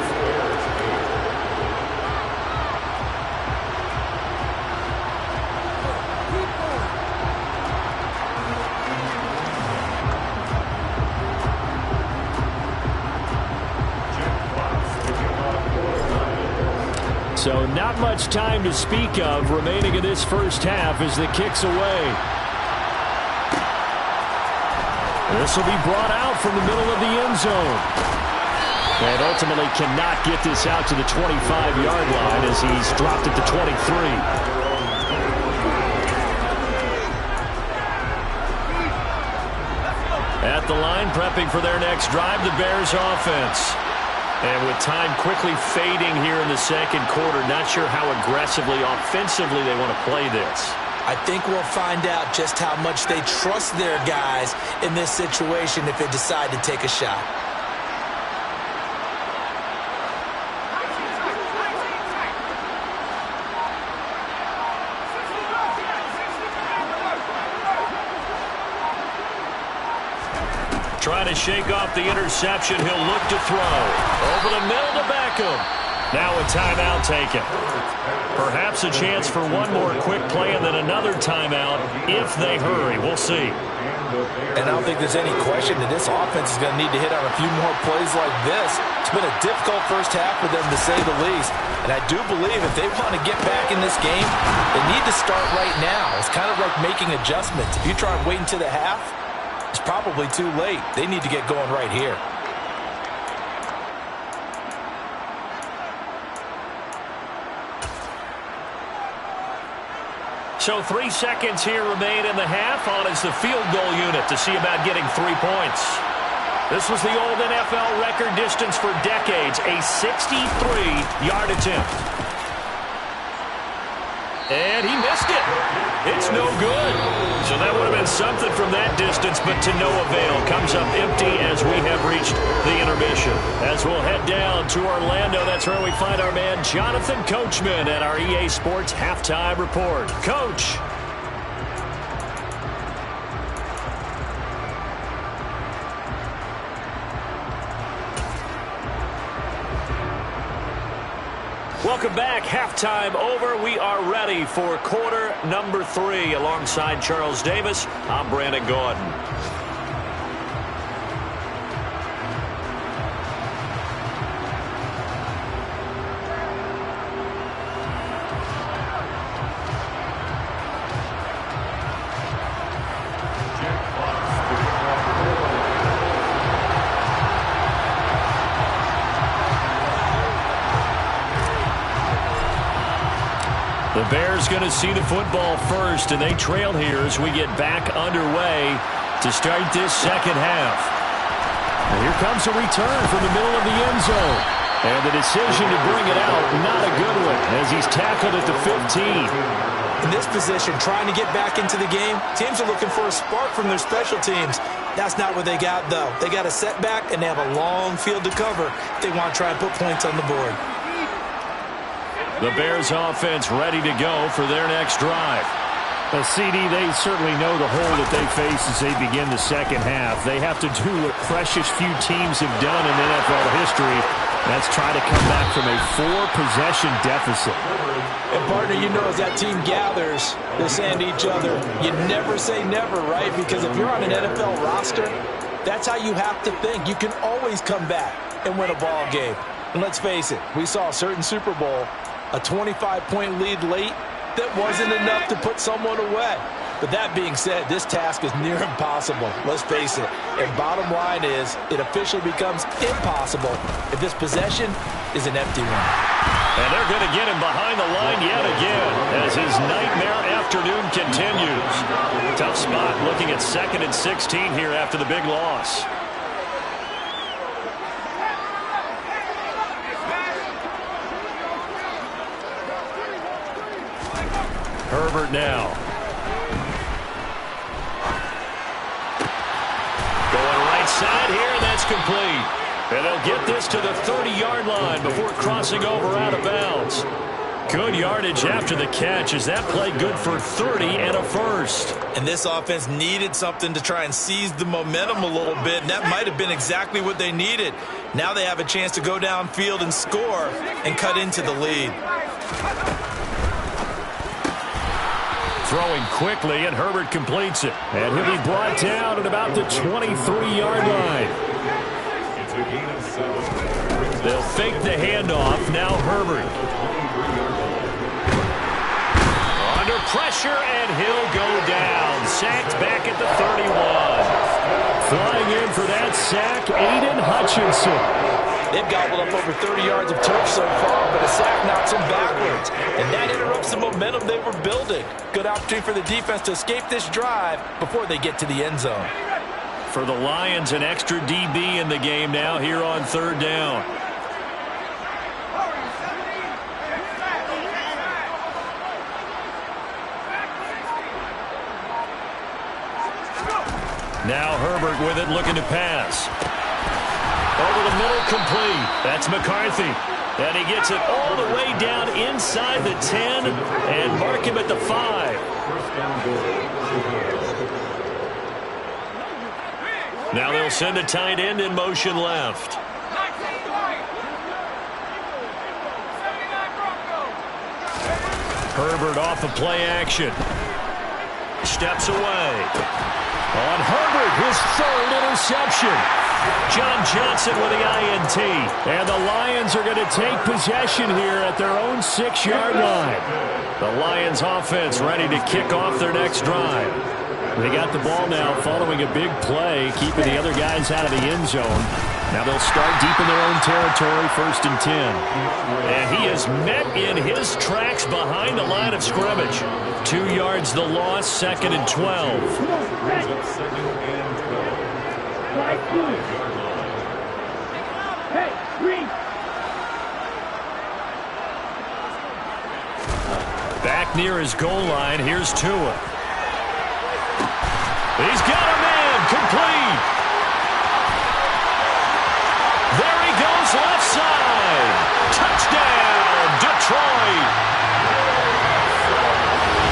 So not much time to speak of remaining in this first half as the kick's away. This will be brought out from the middle of the end zone. And ultimately cannot get this out to the 25-yard line as he's dropped at the 23. At the line, prepping for their next drive, the Bears offense. And with time quickly fading here in the second quarter, not sure how aggressively, offensively they want to play this. I think we'll find out just how much they trust their guys in this situation if they decide to take a shot. Trying to shake off the interception. He'll look to throw. Over the middle to Beckham. Now a timeout taken. Perhaps a chance for one more quick play and then another timeout if they hurry. We'll see. And I don't think there's any question that this offense is going to need to hit on a few more plays like this. It's been a difficult first half for them, to say the least. And I do believe if they want to get back in this game, they need to start right now. It's kind of like making adjustments. If you try and wait until the half, it's probably too late. They need to get going right here. So 3 seconds here remain in the half. On is the field goal unit to see about getting 3 points. This was the old NFL record distance for decades, a 63-yard attempt. And he missed it. It's no good. So that would have been something from that distance, but to no avail. Comes up empty as we have reached the intermission. As we'll head down to Orlando, that's where we find our man Jonathan Coachman at our EA Sports Halftime Report. Coach. Welcome back. Halftime over. We are ready for quarter number 3. Alongside Charles Davis, I'm Brandon Gordon. The Bears going to see the football first, and they trail here as we get back underway to start this second half. And here comes a return from the middle of the end zone. And the decision to bring it out, not a good one, as he's tackled at the 15. In this position, trying to get back into the game, teams are looking for a spark from their special teams. That's not what they got, though. They got a setback, and they have a long field to cover if they want to try and put points on the board. The Bears offense ready to go for their next drive. Well, CD, they certainly know the hole that they face as they begin the second half. They have to do what precious few teams have done in NFL history. That's try to come back from a 4-possession deficit. And, partner, you know as that team gathers, they're saying to each other, you never say never, right? Because if you're on an NFL roster, that's how you have to think. You can always come back and win a ball game. And let's face it, we saw a certain Super Bowl, a 25-point lead late, that wasn't enough to put someone away. But that being said, this task is near impossible. Let's face it. And bottom line is, it officially becomes impossible if this possession is an empty one. And they're going to get him behind the line yet again as his nightmare afternoon continues. Tough spot looking at 2nd and 16 here after the big loss. Herbert now. Pass complete. And they'll get this to the 30-yard line before crossing over out of bounds. Good yardage after the catch. Is that play good for 30 and a first? And this offense needed something to try and seize the momentum a little bit, and that might have been exactly what they needed. Now they have a chance to go downfield and score and cut into the lead. Throwing quickly, and Herbert completes it. And he'll be brought down at about the 23-yard line. They'll fake the handoff. Now Herbert. Under pressure, and he'll go down. Sacked back at the 31. Flying in for that sack, Aiden Hutchinson. They've gobbled up over 30 yards of turf so far, but a sack knocks them backwards. And that interrupts the momentum they were building. Good opportunity for the defense to escape this drive before they get to the end zone. For the Lions, an extra DB in the game now here on third down. Now Herbert with it, looking to pass. Over the middle, complete. That's McCarthy. And he gets it all the way down inside the 10 and mark him at the 5. Now they'll send a tight end in motion left. Herbert off of play action. Steps away. On Herbert, his third interception. John Johnson with the INT. And the Lions are going to take possession here at their own 6-yard line. The Lions offense ready to kick off their next drive. They got the ball now following a big play, keeping the other guys out of the end zone. Now they'll start deep in their own territory, 1st and 10. And he is met in his tracks behind the line of scrimmage. 2 yards the loss, 2nd and 12. Back near his goal line, here's Tua. He's got a man, complete. There he goes, left side. Touchdown, Detroit.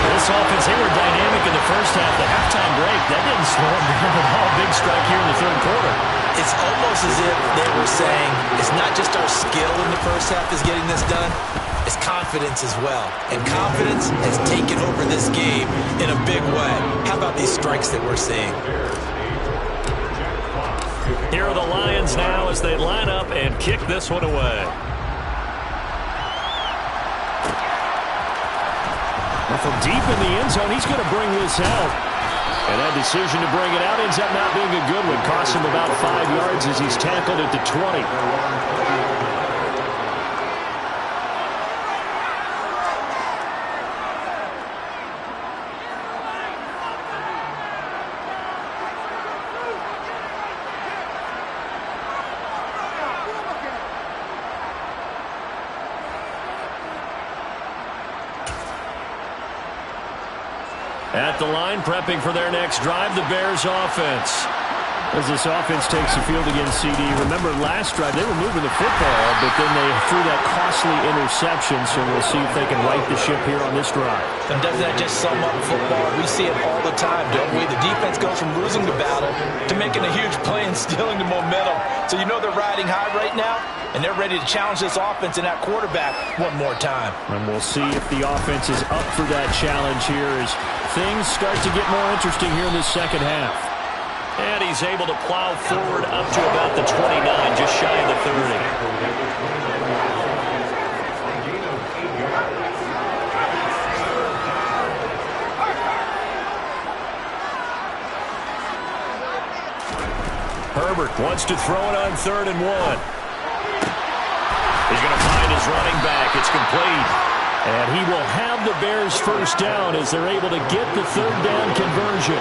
This offense, they were dynamic in the first half. The halftime break, that didn't slow them down at all. Big strike here in the 3rd quarter. It's almost as if they were saying, it's not just our skill in the first half is getting this done, it's confidence as well. And confidence has taken over this game in a big way. How about these strikes that we're seeing? Here are the Lions now as they line up and kick this one away. Well, from deep in the end zone, he's going to bring this out. And that decision to bring it out ends up not being a good one. Costs him about 5 yards as he's tackled at the 20. At the line, prepping for their next drive, the Bears offense. As this offense takes the field against CD, remember last drive they were moving the football, but then they threw that costly interception, so we'll see if they can right the ship here on this drive. And doesn't that just sum up football? We see it all the time, don't we? The defense goes from losing the battle to making a huge play and stealing the momentum. So you know they're riding high right now, and they're ready to challenge this offense and that quarterback one more time. And we'll see if the offense is up for that challenge here as things start to get more interesting here in this second half. And he's able to plow forward up to about the 29, just shy of the 30. Herbert wants to throw it on 3rd and 1. He's going to find his running back. It's complete. And he will have the Bears first down as they're able to get the 3rd down conversion.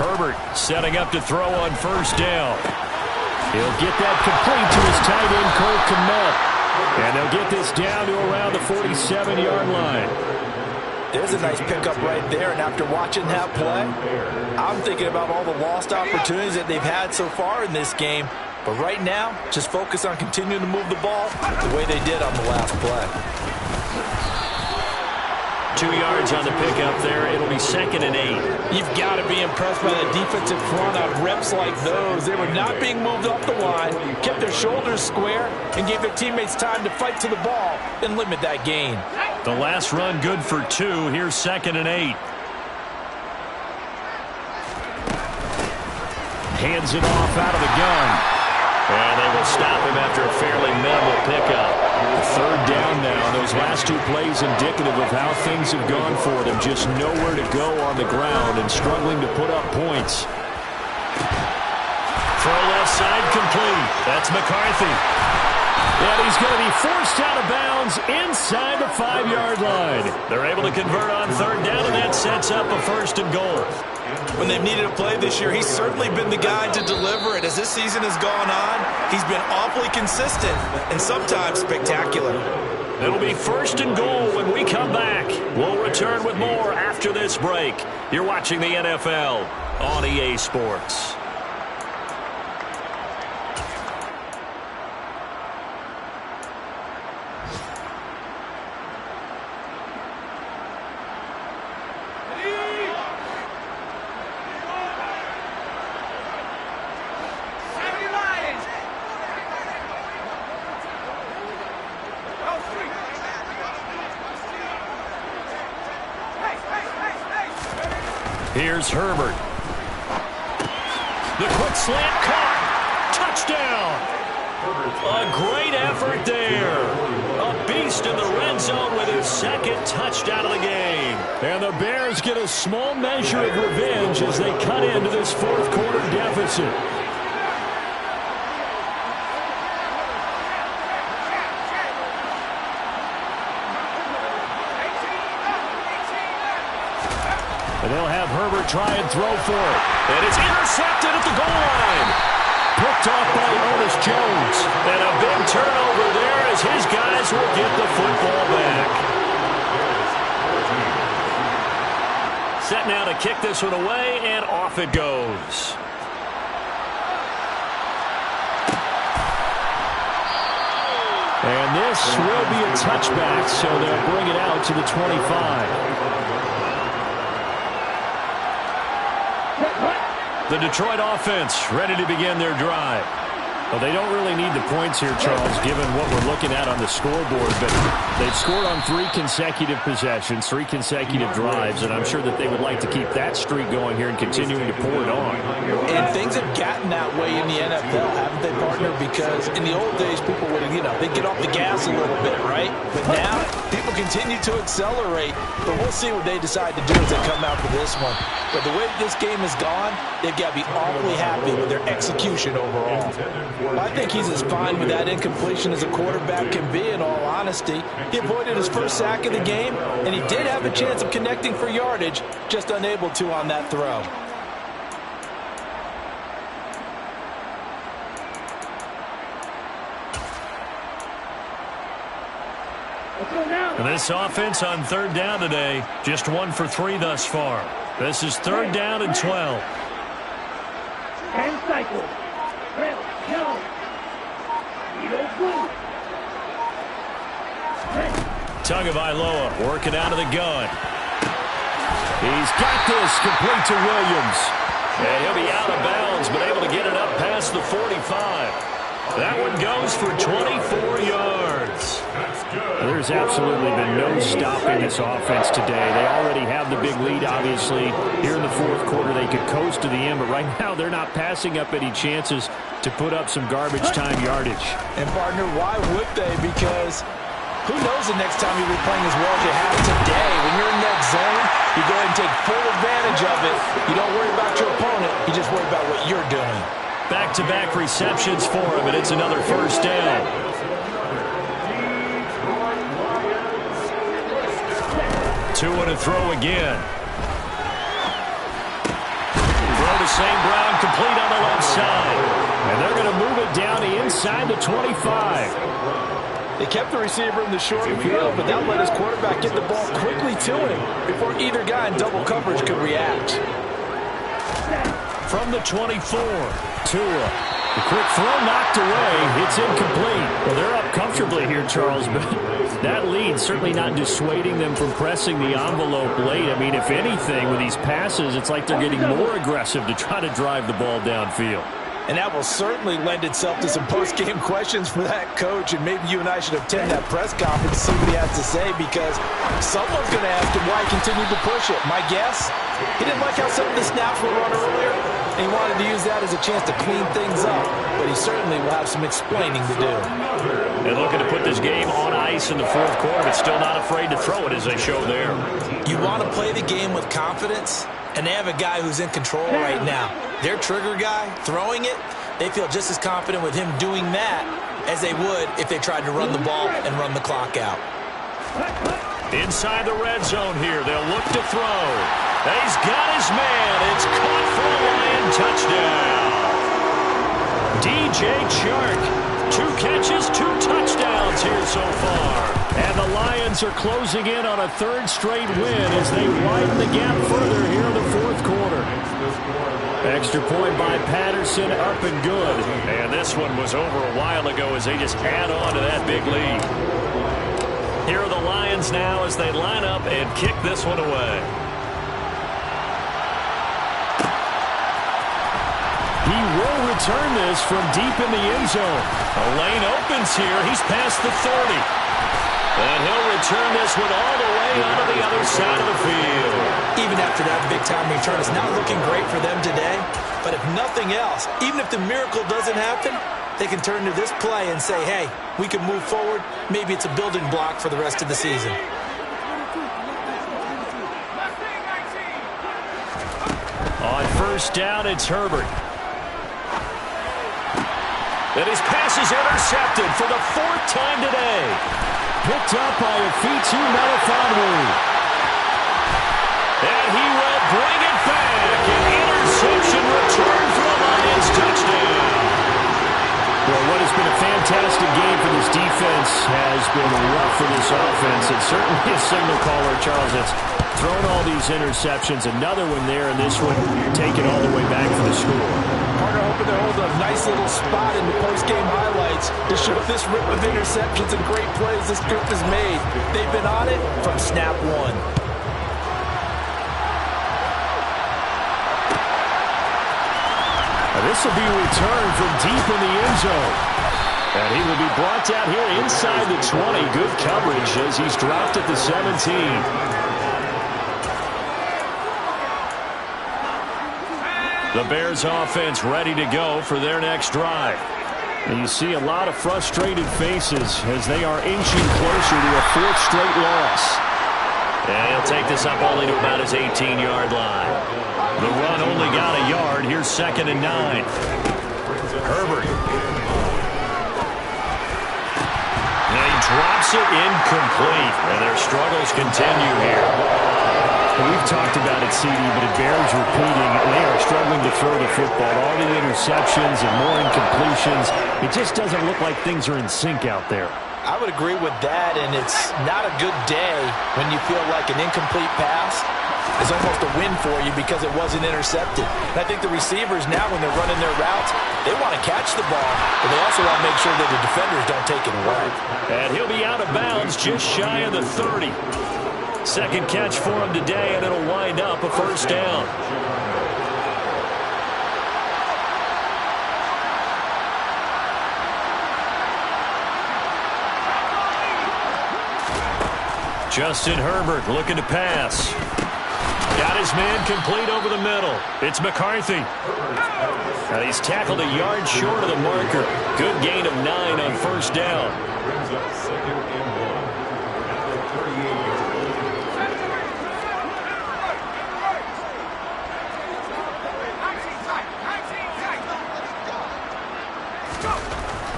Herbert setting up to throw on 1st down. He'll get that complete to his tight end, Cole Kmet. And they'll get this down to around the 47-yard line. There's a nice pickup right there, and after watching that play, I'm thinking about all the lost opportunities that they've had so far in this game. But right now, just focus on continuing to move the ball the way they did on the last play. 2 yards on the pickup there. It'll be 2nd and 8. You've got to be impressed by the defensive front on reps like those. They were not being moved off the line, kept their shoulders square, and gave their teammates time to fight to the ball and limit that gain. The last run good for 2. Here's 2nd and 8. Hands it off out of the gun. And they will stop him after a fairly minimal pickup. 3rd down now. Those last 2 plays indicative of how things have gone for them. Just nowhere to go on the ground and struggling to put up points. Throw left side complete. That's McCarthy. And he's going to be forced out of bounds inside the 5-yard line. They're able to convert on 3rd down, and that sets up a 1st and goal. When they've needed a play this year, he's certainly been the guy to deliver it. As this season has gone on, he's been awfully consistent and sometimes spectacular. It'll be 1st and goal when we come back. We'll return with more after this break. You're watching the NFL on EA Sports. Here's Herbert. The quick slant caught. Touchdown. A great effort there. A beast in the red zone with his 2nd touchdown of the game. And the Bears get a small measure of revenge as they cut into this 4th quarter deficit. And they'll have Herbert try and throw for it. And it's intercepted at the goal line. Picked off by Ernest Jones. And a big turnover there as his guys will get the football back. Set now to kick this one away, and off it goes. And this will be a touchback, so they'll bring it out to the 25. The Detroit offense ready to begin their drive. Well, they don't really need the points here, Charles, given what we're looking at on the scoreboard. But they've scored on 3 consecutive possessions, 3 consecutive drives, and I'm sure that they would like to keep that streak going here and continuing to pour it on. And things have gotten that way in the NFL, haven't they, partner? Because in the old days, people would, they'd get off the gas a little bit, right? But now, people continue to accelerate. But we'll see what they decide to do as they come out for this one. But the way this game has gone, they've got to be awfully happy with their execution overall. Well, I think he's as fine with that incompletion as a quarterback can be, in all honesty. He avoided his first sack of the game, and he did have a chance of connecting for yardage, just unable to on that throw. And this offense on 3rd down today, just 1 for 3 thus far. This is 3rd down and 12. And cycle. Tagovailoa working out of the gun. He's got this complete to Williams. And he'll be out of bounds, but able to get it up past the 45. That one goes for 24 yards. There's absolutely been no stopping this offense today. They already have the big lead, obviously. Here in the 4th quarter, they could coast to the end, but right now they're not passing up any chances to put up some garbage time yardage. And, partner, why would they? Because who knows the next time you'll be playing as well as you have today. When you're in that zone, you go ahead and take full advantage of it. You don't worry about your opponent. You just worry about what you're doing. Back-to-back receptions for him, and it's another 1st down. Two and a throw again. Throw to St. Brown, complete on the left side. And they're going to move it down to inside the 25. They kept the receiver in the short field, but that let his quarterback get the ball quickly to him before either guy in double coverage could react. From the 24, Tua. The quick throw knocked away. It's incomplete. Well, they're up comfortably here, Charles, but that lead certainly not dissuading them from pressing the envelope late. I mean, if anything, with these passes, it's like they're getting more aggressive to try to drive the ball downfield. And that will certainly lend itself to some post-game questions for that coach, and maybe you and I should attend that press conference to see what he has to say, because someone's going to ask him why he continued to push it. My guess, he didn't like how some of the snaps were run earlier, and he wanted to use that as a chance to clean things up, but he certainly will have some explaining to do. and looking to put this game on ice in the fourth quarter, but still not afraid to throw it as they show there. You want to play the game with confidence, and they have a guy who's in control right now. Their trigger guy, throwing it, they feel just as confident with him doing that as they would if they tried to run the ball and run the clock out. Inside the red zone here, they'll look to throw. He's got his man. It's caught for a Lion touchdown. DJ Chark, 2 catches, 2 touchdowns here so far. And the Lions are closing in on a 3rd straight win as they widen the gap further here in the fourth quarter. Extra point by Patterson, up and good. And this one was over a while ago as they just add on to that big lead. Here are the Lions now as they line up and kick this one away. He will return this from deep in the end zone. A lane opens here. He's past the 30. And he'll return this one all the way onto the other side of the field. Even after that big-time return, it's not looking great for them today. But if nothing else, even if the miracle doesn't happen, they can turn to this play and say, hey, we can move forward. Maybe it's a building block for the rest of the season. On first down, it's Herbert. And his pass is intercepted for the 4th time today. Picked up by Afitu Melifonwu. And he will bring it back. An interception return for the Lions touchdown. Well, what has been a fantastic game for this defense has been rough for this offense. It's certainly a signal caller, Charles, that's thrown all these interceptions. Another one there, and this one taken all the way back for the score. Partner hoping to hold a nice little spot in the post-game highlights to show this rip of interceptions and great plays this group has made. They've been on it from snap one. This will be returned from deep in the end zone. And he will be brought down here inside the 20. Good coverage as he's dropped at the 17. The Bears offense ready to go for their next drive. And you see a lot of frustrated faces as they are inching closer to a 4th straight loss. And he'll take this up only to about his 18-yard line. The run only got a yard. Here's 2nd and 9. Herbert. And he drops it incomplete. And their struggles continue here. We've talked about it, CD, but it bears repeating. They are struggling to throw the football. All the interceptions and more incompletions. It just doesn't look like things are in sync out there. I would agree with that, and it's not a good day when you feel like an incomplete pass is almost a win for you because it wasn't intercepted. And I think the receivers now, when they're running their routes, they want to catch the ball, but they also want to make sure that the defenders don't take it away. And he'll be out of bounds just shy of the 30. 2nd catch for him today, and it'll wind up a 1st down. Justin Herbert looking to pass. Got his man complete over the middle. It's McCarthy. And he's tackled a yard short of the marker. Good gain of 9 on 1st down.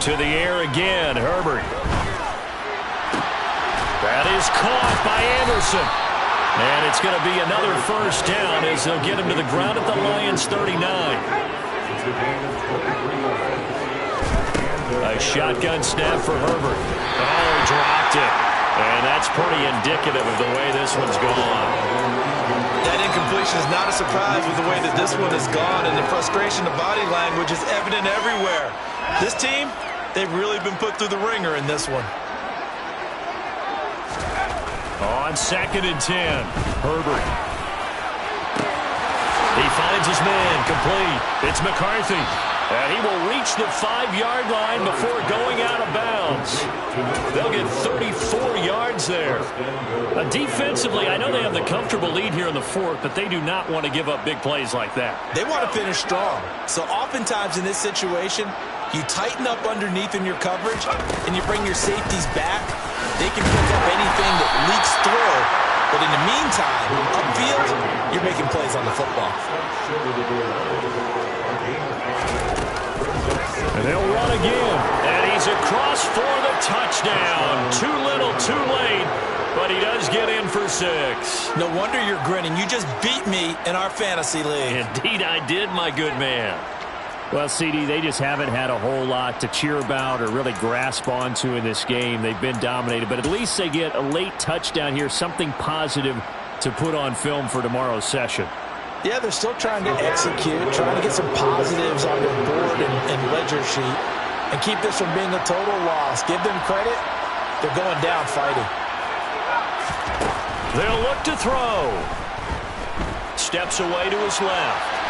To the air again, Herbert. That is caught by Anderson. And it's going to be another 1st down as they'll get him to the ground at the Lions' 39. A shotgun snap for Herbert. Oh, dropped it. And that's pretty indicative of the way this one's gone. That incompletion is not a surprise with the way that this one has gone, and the frustration, the body language is evident everywhere. This team, they've really been put through the ringer in this one. On 2nd and 10, Herbert. He finds his man, complete. It's McCarthy. And he will reach the 5-yard line before going out of bounds. They'll get 34 yards there. Defensively, I know they have the comfortable lead here in the 4th, but they do not want to give up big plays like that. They want to finish strong. So oftentimes in this situation, you tighten up underneath in your coverage, and you bring your safeties back. They can pick up anything that leaks through. But in the meantime, upfield, you're making plays on the football. And they'll run again. And he's across for the touchdown. Too little, too late. But he does get in for 6. No wonder you're grinning. You just beat me in our fantasy league. Indeed I did, my good man. Well, CD, they just haven't had a whole lot to cheer about or really grasp onto in this game. They've been dominated, but at least they get a late touchdown here, something positive to put on film for tomorrow's session. Yeah, they're still trying to execute, trying to get some positives on their board and ledger sheet and keep this from being a total loss. Give them credit. They're going down fighting. They'll look to throw. Steps away to his left.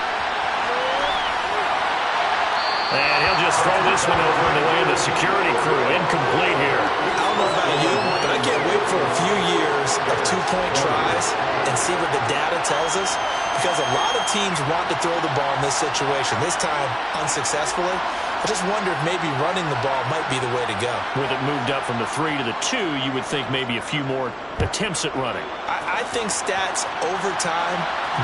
And he'll just throw this one over in the way of the security crew. Incomplete here. I don't know about you, but I can't wait for a few years of 2-point tries and see what the data tells us. Because a lot of teams want to throw the ball in this situation. This time, unsuccessfully. I just wonder if maybe running the ball might be the way to go. With it moved up from the 3 to the 2, you would think maybe a few more attempts at running. I think stats over time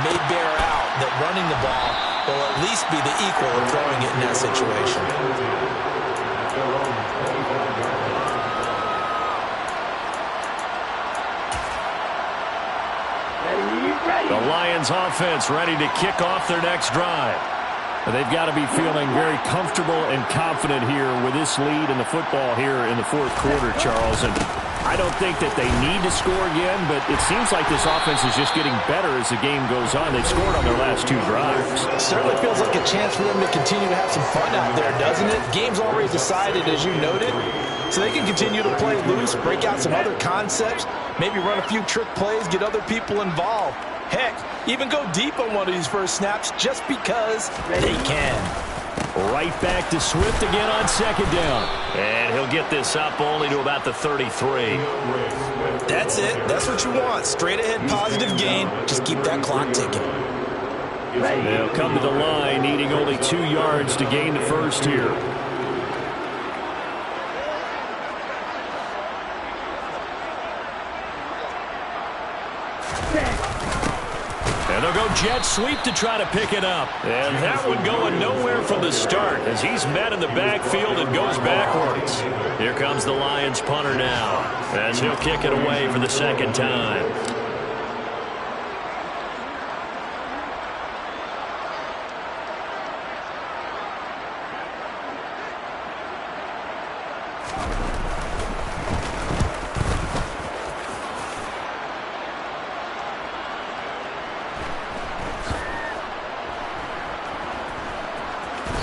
may bear out that running the ball will at least be the equal of throwing it in that situation. The Lions offense ready to kick off their next drive. They've got to be feeling very comfortable and confident here with this lead in the football here in the 4th quarter, Charles. And I don't think that they need to score again, but it seems like this offense is just getting better as the game goes on. They've scored on their last 2 drives. It certainly feels like a chance for them to continue to have some fun out there, doesn't it? Game's already decided, as you noted, so they can continue to play loose, break out some other concepts, maybe run a few trick plays, get other people involved. Heck, even go deep on one of these first snaps just because they can. Right back to Swift again on 2nd down. And he'll get this up only to about the 33. That's it. That's what you want. Straight ahead positive gain. Just keep that clock ticking. They'll come to the line needing only 2 yards to gain the first here. And they'll go jet sweep to try to pick it up. And that one going nowhere from the start as he's met in the backfield and goes backwards. Here comes the Lions punter now as he'll kick it away for the 2nd time.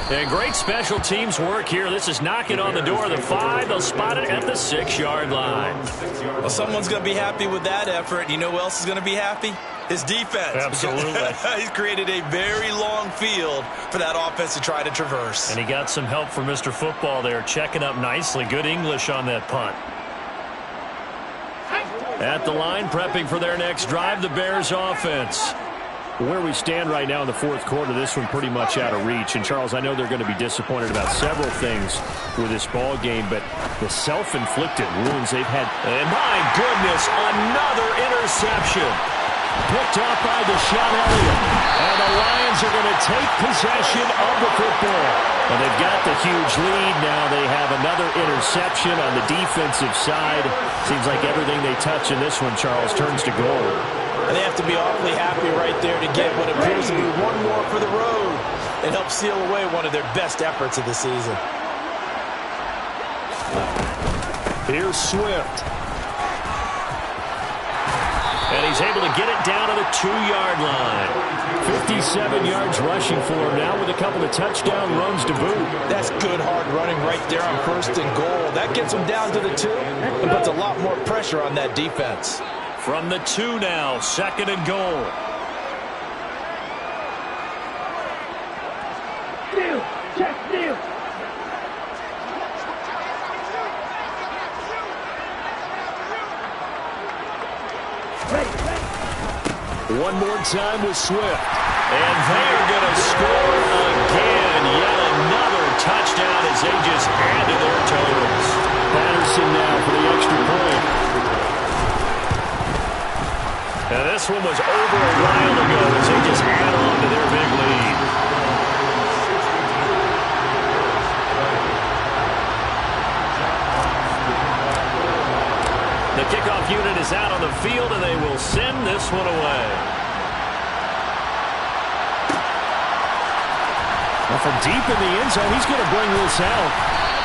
And great special teams work here. This is knocking on the door of the 5. They'll spot it at the 6-yard line. Well, someone's going to be happy with that effort. You know who else is going to be happy? His defense. Absolutely. He's created a very long field for that offense to try to traverse. And he got some help from Mr. Football there, checking up nicely. Good English on that punt. At the line, prepping for their next drive, the Bears offense. Where we stand right now in the 4th quarter, this one pretty much out of reach. And, Charles, I know they're going to be disappointed about several things with this ball game, but the self-inflicted wounds they've had. And, my goodness, another interception. Picked off by Deshaun Elliott. And the Lions are going to take possession of the football. And they've got the huge lead now. They have another interception on the defensive side. Seems like everything they touch in this one, Charles, turns to gold. And they have to be awfully happy right there to get what appears to be one more for the road. It helped seal away one of their best efforts of the season. Here's Swift. And he's able to get it down to the 2-yard line. 57 yards rushing for him now with a couple of touchdown runs to boot. That's good hard running right there on 1st and goal. That gets him down to the 2 and puts a lot more pressure on that defense. From the 2 now, 2nd and goal. Steal. Check steal. One more time with Swift. And they're going to score again. Yet another touchdown as they just add to their totals. Patterson now for the extra point. And this one was over a while ago as they just add on to their big lead. The kickoff unit is out on the field, and they will send this one away. Well, from deep in the end zone, he's going to bring this out.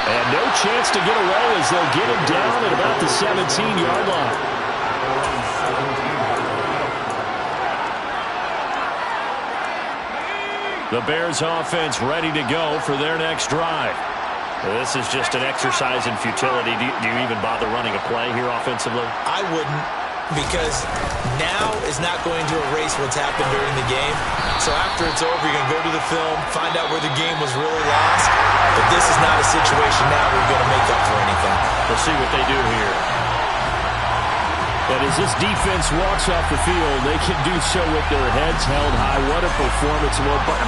And no chance to get away as they'll get him down at about the 17-yard line. The Bears offense ready to go for their next drive. This is just an exercise in futility. Do you even bother running a play here offensively? I wouldn't, because now is not going to erase what's happened during the game. So after it's over, you're going to go to the film, find out where the game was really lost. But this is not a situation now where you're going to make up for anything. We'll see what they do here. And as this defense walks off the field, they can do so with their heads held high. What a performance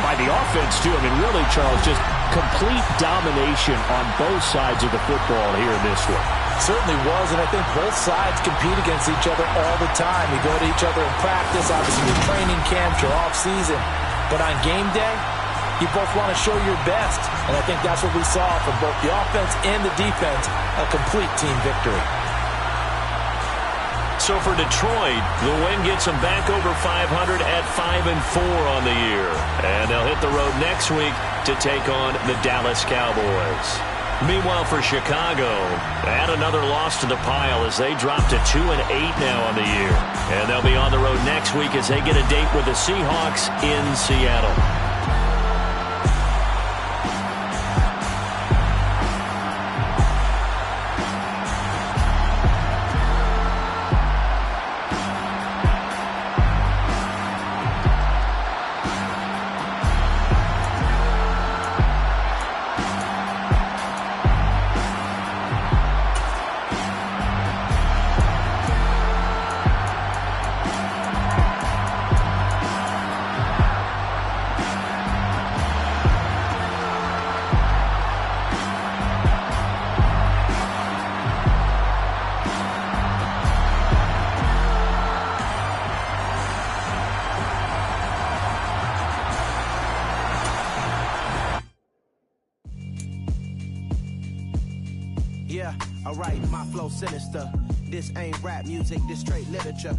by the offense, too. I mean, really, Charles, just complete domination on both sides of the football here in this one. Certainly was, and I think both sides compete against each other all the time. You go to each other in practice, obviously your training camps, your off-season. But on game day, you both want to show your best. And I think that's what we saw from both the offense and the defense, a complete team victory. So for Detroit, the win gets them back over 500 at 5-4 on the year. And they'll hit the road next week to take on the Dallas Cowboys. Meanwhile, for Chicago, add another loss to the pile as they drop to 2-8 now on the year. And they'll be on the road next week as they get a date with the Seahawks in Seattle. Yeah, alright, my flow sinister. This ain't rap music, this straight literature.